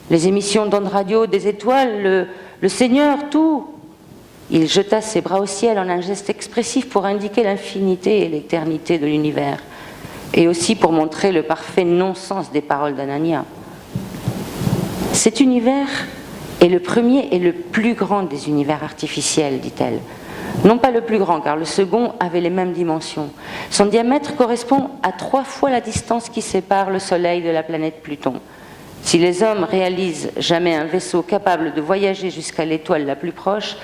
Speaker 8: Les émissions d'ondes radio des étoiles, le Seigneur, tout. Il jeta ses bras au ciel en un geste expressif pour indiquer l'infinité et l'éternité de l'univers, et aussi pour montrer le parfait non-sens des paroles d'Anania. Cet univers est le premier et le plus grand des univers artificiels, dit-elle. Non pas le plus grand, car le second avait les mêmes dimensions. Son diamètre correspond à 3 fois la distance qui sépare le Soleil de la planète Pluton. Si les hommes réalisent jamais un vaisseau capable de voyager jusqu'à l'étoile la plus proche,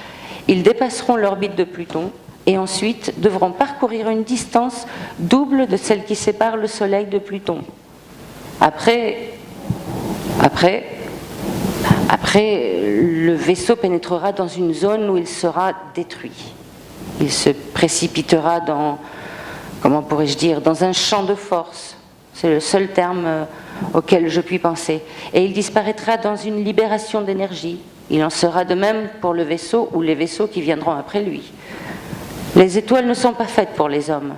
Speaker 8: ils dépasseront l'orbite de Pluton et ensuite devront parcourir une distance double de celle qui sépare le Soleil de Pluton. Après, le vaisseau pénétrera dans une zone où il sera détruit. Il se précipitera dans, comment pourrais-je dire, dans un champ de force. C'est le seul terme auquel je puis penser. Et il disparaîtra dans une libération d'énergie. Il en sera de même pour le vaisseau ou les vaisseaux qui viendront après lui. Les étoiles ne sont pas faites pour les hommes,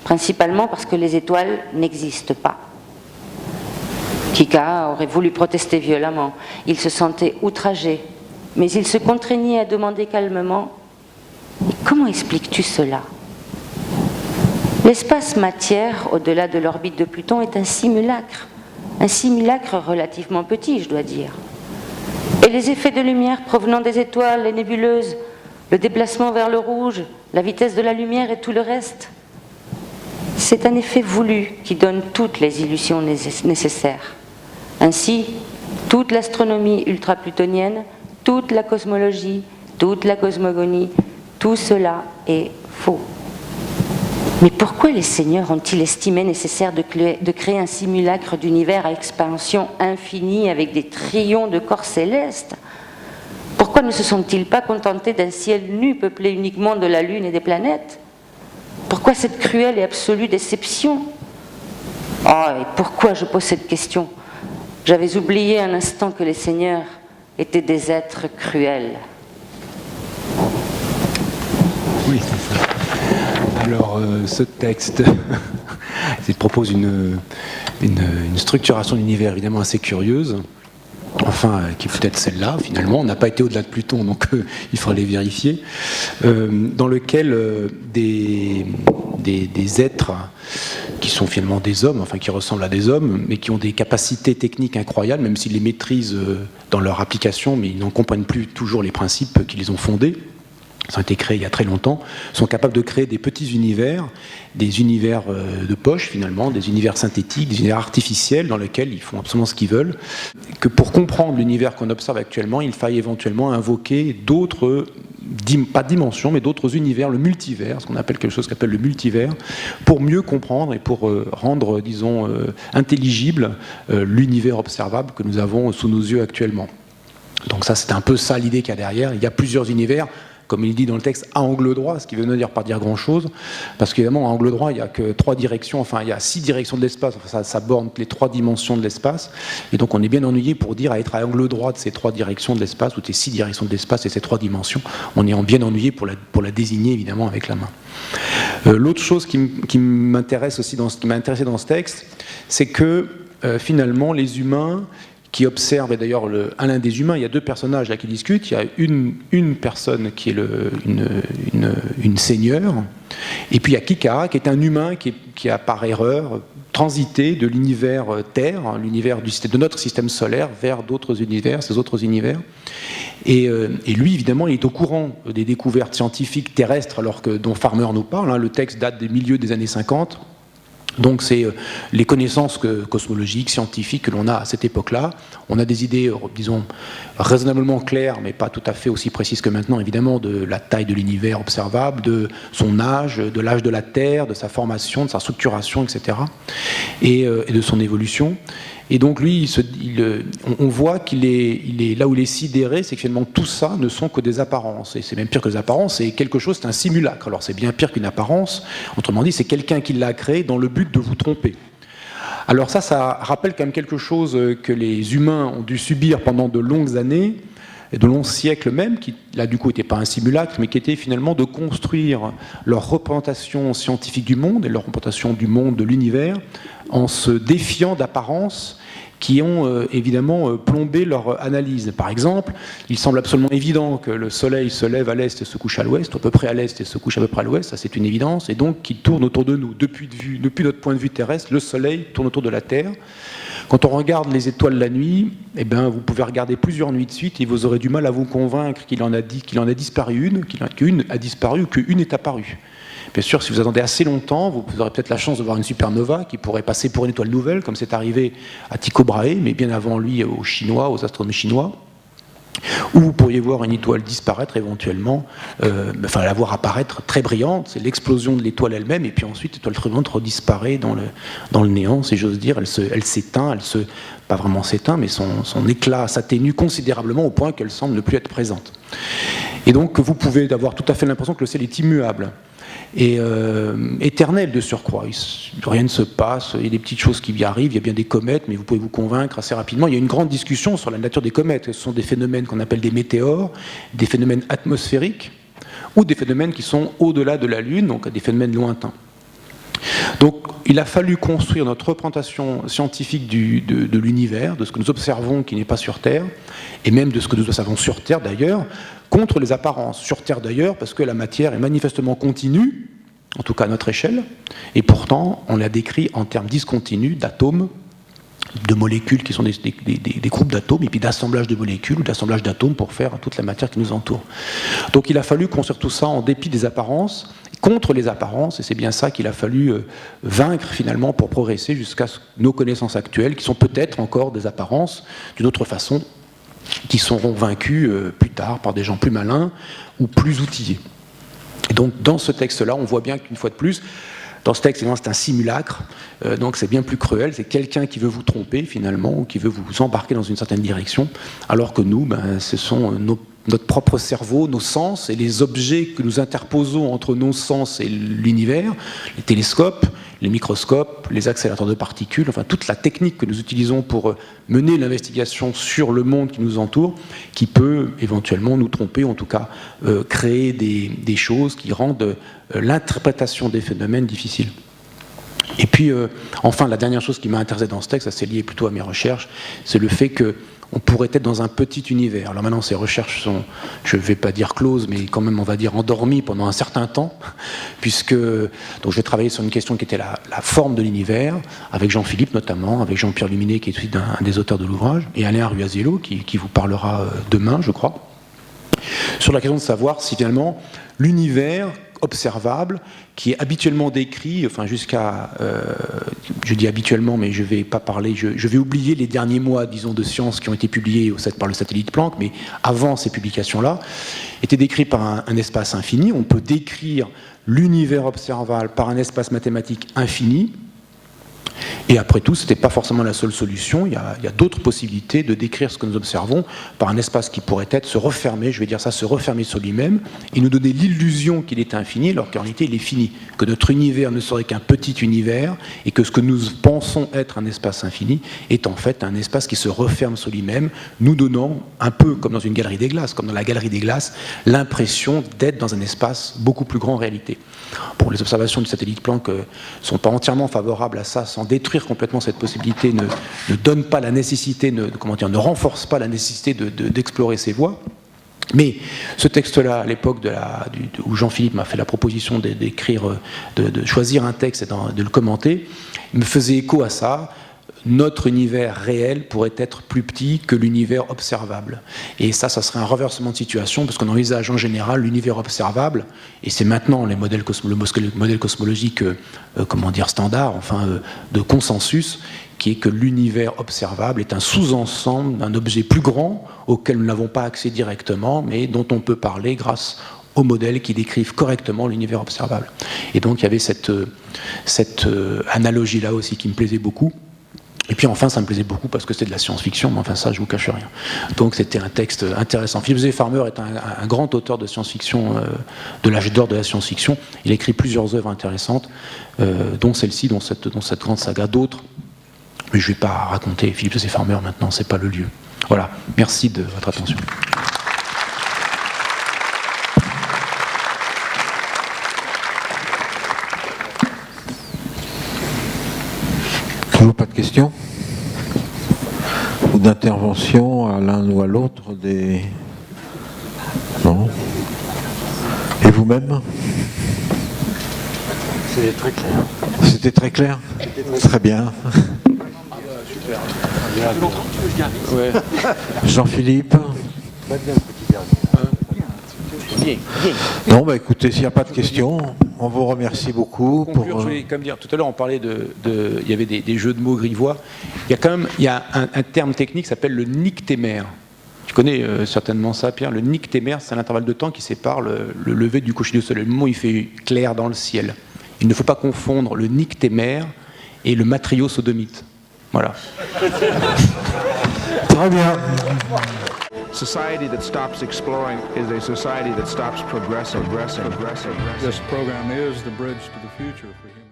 Speaker 8: principalement parce que les étoiles n'existent pas. Kika aurait voulu protester violemment. Il se sentait outragé, mais il se contraignait à demander calmement « Comment expliques-tu cela ?» L'espace-matière, au-delà de l'orbite de Pluton, est un simulacre relativement petit, je dois dire. Et les effets de lumière provenant des étoiles, les nébuleuses, le déplacement vers le rouge, la vitesse de la lumière et tout le reste, c'est un effet voulu qui donne toutes les illusions nécessaires. Ainsi, toute l'astronomie ultra-plutonienne, toute la cosmologie, toute la cosmogonie, tout cela est faux. Mais pourquoi les seigneurs ont-ils estimé nécessaire de créer un simulacre d'univers à expansion infinie avec des trillions de corps célestes? Pourquoi ne se sont-ils pas contentés d'un ciel nu peuplé uniquement de la Lune et des planètes? Pourquoi cette cruelle et absolue déception? Et pourquoi je pose cette question? J'avais oublié un instant que les seigneurs étaient des êtres cruels.
Speaker 17: Oui, c'est ça. Alors, ce texte propose une structuration de l'univers évidemment assez curieuse, enfin, qui peut être celle-là, finalement. On n'a pas été au-delà de Pluton, donc il faudra les vérifier, dans lequel des êtres qui sont finalement des hommes, enfin qui ressemblent à des hommes, mais qui ont des capacités techniques incroyables, même s'ils les maîtrisent dans leur application, mais ils n'en comprennent plus toujours les principes qui les ont fondés. Ils ont été créés il y a très longtemps, sont capables de créer des petits univers, des univers de poche finalement, des univers synthétiques, des univers artificiels dans lesquels ils font absolument ce qu'ils veulent. Que pour comprendre l'univers qu'on observe actuellement, il faille éventuellement invoquer d'autres, pas dimensions, mais d'autres univers, le multivers, ce qu'on appelle quelque chose qu'appelle le multivers, pour mieux comprendre et pour rendre, disons, intelligible l'univers observable que nous avons sous nos yeux actuellement. Donc ça, c'est un peu ça l'idée qu'il y a derrière. Il y a plusieurs univers, comme il dit dans le texte, à angle droit, ce qui veut ne pas dire grand-chose, parce qu'évidemment, à angle droit, il n'y a que 3 directions, enfin, il y a 6 directions de l'espace, enfin, ça borne les 3 dimensions de l'espace, et donc on est bien ennuyé pour dire à être à angle droit de ces 3 directions de l'espace, ou de ces 6 directions de l'espace et ces 3 dimensions, on est bien ennuyé pour la désigner, évidemment, avec la main. L'autre chose qui m'intéresse aussi, qui m'a intéressé dans ce texte, c'est que, finalement, les humains qui observe, et d'ailleurs l'un des humains, il y a 2 personnages là qui discutent, il y a une personne qui est une seigneur, et puis il y a Kika, qui est un humain qui a par erreur transité de l'univers Terre, l'univers de notre système solaire, vers d'autres univers, ces autres univers. Et lui, évidemment, il est au courant des découvertes scientifiques terrestres, dont Farmer nous parle, hein, le texte date des milieux des années 50, donc c'est les connaissances cosmologiques, scientifiques que l'on a à cette époque-là. On a des idées, disons, raisonnablement claires, mais pas tout à fait aussi précises que maintenant, évidemment, de la taille de l'univers observable, de son âge, de l'âge de la Terre, de sa formation, de sa structuration, etc. Et de son évolution. Et donc lui, on voit qu'il est là où il est sidéré, c'est que finalement tout ça ne sont que des apparences. Et c'est même pire que des apparences, c'est quelque chose, c'est un simulacre. Alors c'est bien pire qu'une apparence, autrement dit, c'est quelqu'un qui l'a créé dans le but de vous tromper. Alors ça rappelle quand même quelque chose que les humains ont dû subir pendant de longues années, et de longs siècles même, qui là du coup n'était pas un simulacre, mais qui était finalement de construire leur représentation scientifique du monde, et leur représentation du monde, de l'univers, en se défiant d'apparences qui ont évidemment plombé leur analyse. Par exemple, il semble absolument évident que le Soleil se lève à l'est et se couche à l'ouest, à peu près à l'est et se couche à peu près à l'ouest, ça c'est une évidence, et donc qu'il tourne autour de nous. Depuis notre point de vue terrestre, le Soleil tourne autour de la Terre. Quand on regarde les étoiles la nuit, eh ben, vous pouvez regarder plusieurs nuits de suite et vous aurez du mal à vous convaincre qu'il en a disparu une, qu'une a disparu ou qu'une est apparue. Bien sûr, si vous attendez assez longtemps, vous aurez peut-être la chance de voir une supernova qui pourrait passer pour une étoile nouvelle, comme c'est arrivé à Tycho Brahe, mais bien avant lui aux Chinois, aux astronomes chinois. Ou vous pourriez voir une étoile disparaître éventuellement, la voir apparaître très brillante, c'est l'explosion de l'étoile elle-même, et puis ensuite l'étoile très brillante redisparaît dans le néant, si j'ose dire, elle s'éteint, pas vraiment s'éteint, mais son éclat s'atténue considérablement au point qu'elle semble ne plus être présente. Et donc vous pouvez avoir tout à fait l'impression que le ciel est immuable et éternel de surcroît. Rien ne se passe, il y a des petites choses qui y arrivent, il y a bien des comètes, mais vous pouvez vous convaincre assez rapidement. Il y a une grande discussion sur la nature des comètes. Ce sont des phénomènes qu'on appelle des météores, des phénomènes atmosphériques, ou des phénomènes qui sont au-delà de la Lune, donc des phénomènes lointains. Donc il a fallu construire notre représentation scientifique de l'univers, de ce que nous observons qui n'est pas sur Terre, et même de ce que nous observons sur Terre d'ailleurs, contre les apparences. Sur Terre d'ailleurs, parce que la matière est manifestement continue, en tout cas à notre échelle, et pourtant on l'a décrit en termes discontinus d'atomes, de molécules qui sont des groupes d'atomes, et puis d'assemblage de molécules ou d'assemblage d'atomes pour faire toute la matière qui nous entoure. Donc il a fallu construire tout ça en dépit des apparences, contre les apparences, et c'est bien ça qu'il a fallu vaincre finalement pour progresser jusqu'à nos connaissances actuelles, qui sont peut-être encore des apparences d'une autre façon, qui seront vaincues plus tard par des gens plus malins ou plus outillés. Et donc dans ce texte-là, on voit bien qu'une fois de plus, dans ce texte, c'est un simulacre, donc c'est bien plus cruel, c'est quelqu'un qui veut vous tromper finalement, ou qui veut vous embarquer dans une certaine direction, alors que nous, ce sont notre propre cerveau, nos sens, et les objets que nous interposons entre nos sens et l'univers, les télescopes, les microscopes, les accélérateurs de particules, enfin toute la technique que nous utilisons pour mener l'investigation sur le monde qui nous entoure, qui peut éventuellement nous tromper, ou en tout cas créer des choses qui rendent l'interprétation des phénomènes difficile. Et puis, enfin, la dernière chose qui m'a intéressé dans ce texte, ça c'est lié plutôt à mes recherches, c'est le fait qu'on pourrait être dans un petit univers. Alors maintenant, ces recherches sont, je ne vais pas dire closes, mais quand même, on va dire endormies pendant un certain temps, puisque donc je vais travailler sur une question qui était la forme de l'univers, avec Jean-Philippe notamment, avec Jean-Pierre Luminet, qui est aussi un des auteurs de l'ouvrage, et Alain Ruaziello, qui vous parlera demain, je crois, sur la question de savoir si finalement l'univers observable, qui est habituellement décrit, enfin jusqu'à, je dis habituellement, mais je ne vais pas parler, je vais oublier les derniers mois, disons, de sciences qui ont été publiés par le satellite Planck, mais avant ces publications-là, était décrit par un espace infini. On peut décrire l'univers observable par un espace mathématique infini. Et après tout, ce n'était pas forcément la seule solution. Il y a d'autres possibilités de décrire ce que nous observons par un espace qui pourrait être se refermer, je vais dire ça, se refermer sur lui-même, et nous donner l'illusion qu'il est infini, alors qu'en réalité il est fini, que notre univers ne serait qu'un petit univers, et que ce que nous pensons être un espace infini est en fait un espace qui se referme sur lui-même, nous donnant, un peu comme dans une galerie des glaces, comme dans la galerie des glaces, l'impression d'être dans un espace beaucoup plus grand en réalité. Bon, les observations du satellite Planck ne sont pas entièrement favorables à ça, sans détruire complètement cette possibilité, ne donne pas la nécessité, ne renforce pas la nécessité d'explorer ces voies. Mais ce texte-là, à l'époque où Jean-Philippe m'a fait la proposition d'écrire, de choisir un texte et de le commenter, il me faisait écho à ça. Notre univers réel pourrait être plus petit que l'univers observable. Et ça serait un renversement de situation, parce qu'on envisage en général l'univers observable, et c'est maintenant le modèle cosmologique standard, de consensus, qui est que l'univers observable est un sous-ensemble d'un objet plus grand, auquel nous n'avons pas accès directement, mais dont on peut parler grâce aux modèles qui décrivent correctement l'univers observable. Et donc il y avait cette analogie-là aussi qui me plaisait beaucoup. Et puis enfin, ça me plaisait beaucoup parce que c'était de la science-fiction, mais enfin ça, je vous cache rien. Donc c'était un texte intéressant. Philip Z. Farmer est un grand auteur de science-fiction, de l'âge d'or de la science-fiction. Il a écrit plusieurs œuvres intéressantes, dont celle-ci, dont cette grande saga, d'autres. Mais je ne vais pas raconter Philip Z. Farmer maintenant, c'est pas le lieu. Voilà, merci de votre attention.
Speaker 5: Toujours pas de questions ? d'intervention à l'un ou à l'autre des... Non. Et vous-même?
Speaker 9: C'était très clair.
Speaker 5: C'était très clair? Très bien.
Speaker 17: Ouais.
Speaker 5: Jean-Philippe? Non, bah écoutez, s'il n'y a pas de questions, on vous remercie beaucoup.
Speaker 17: Pour conclure, je voulais comme dire, tout à l'heure on parlait il y avait des jeux de mots grivois. Il y a un terme technique qui s'appelle le nictémère. Tu connais certainement ça, Pierre. Le nictémère, c'est l'intervalle de temps qui sépare le lever du coucher du soleil, le moment où il fait clair dans le ciel. Il ne faut pas confondre le nictémère et le matrio sodomite. Voilà.
Speaker 5: Très bien.
Speaker 1: Society that stops exploring is a society that stops progressing.
Speaker 2: This program is the bridge to the future for human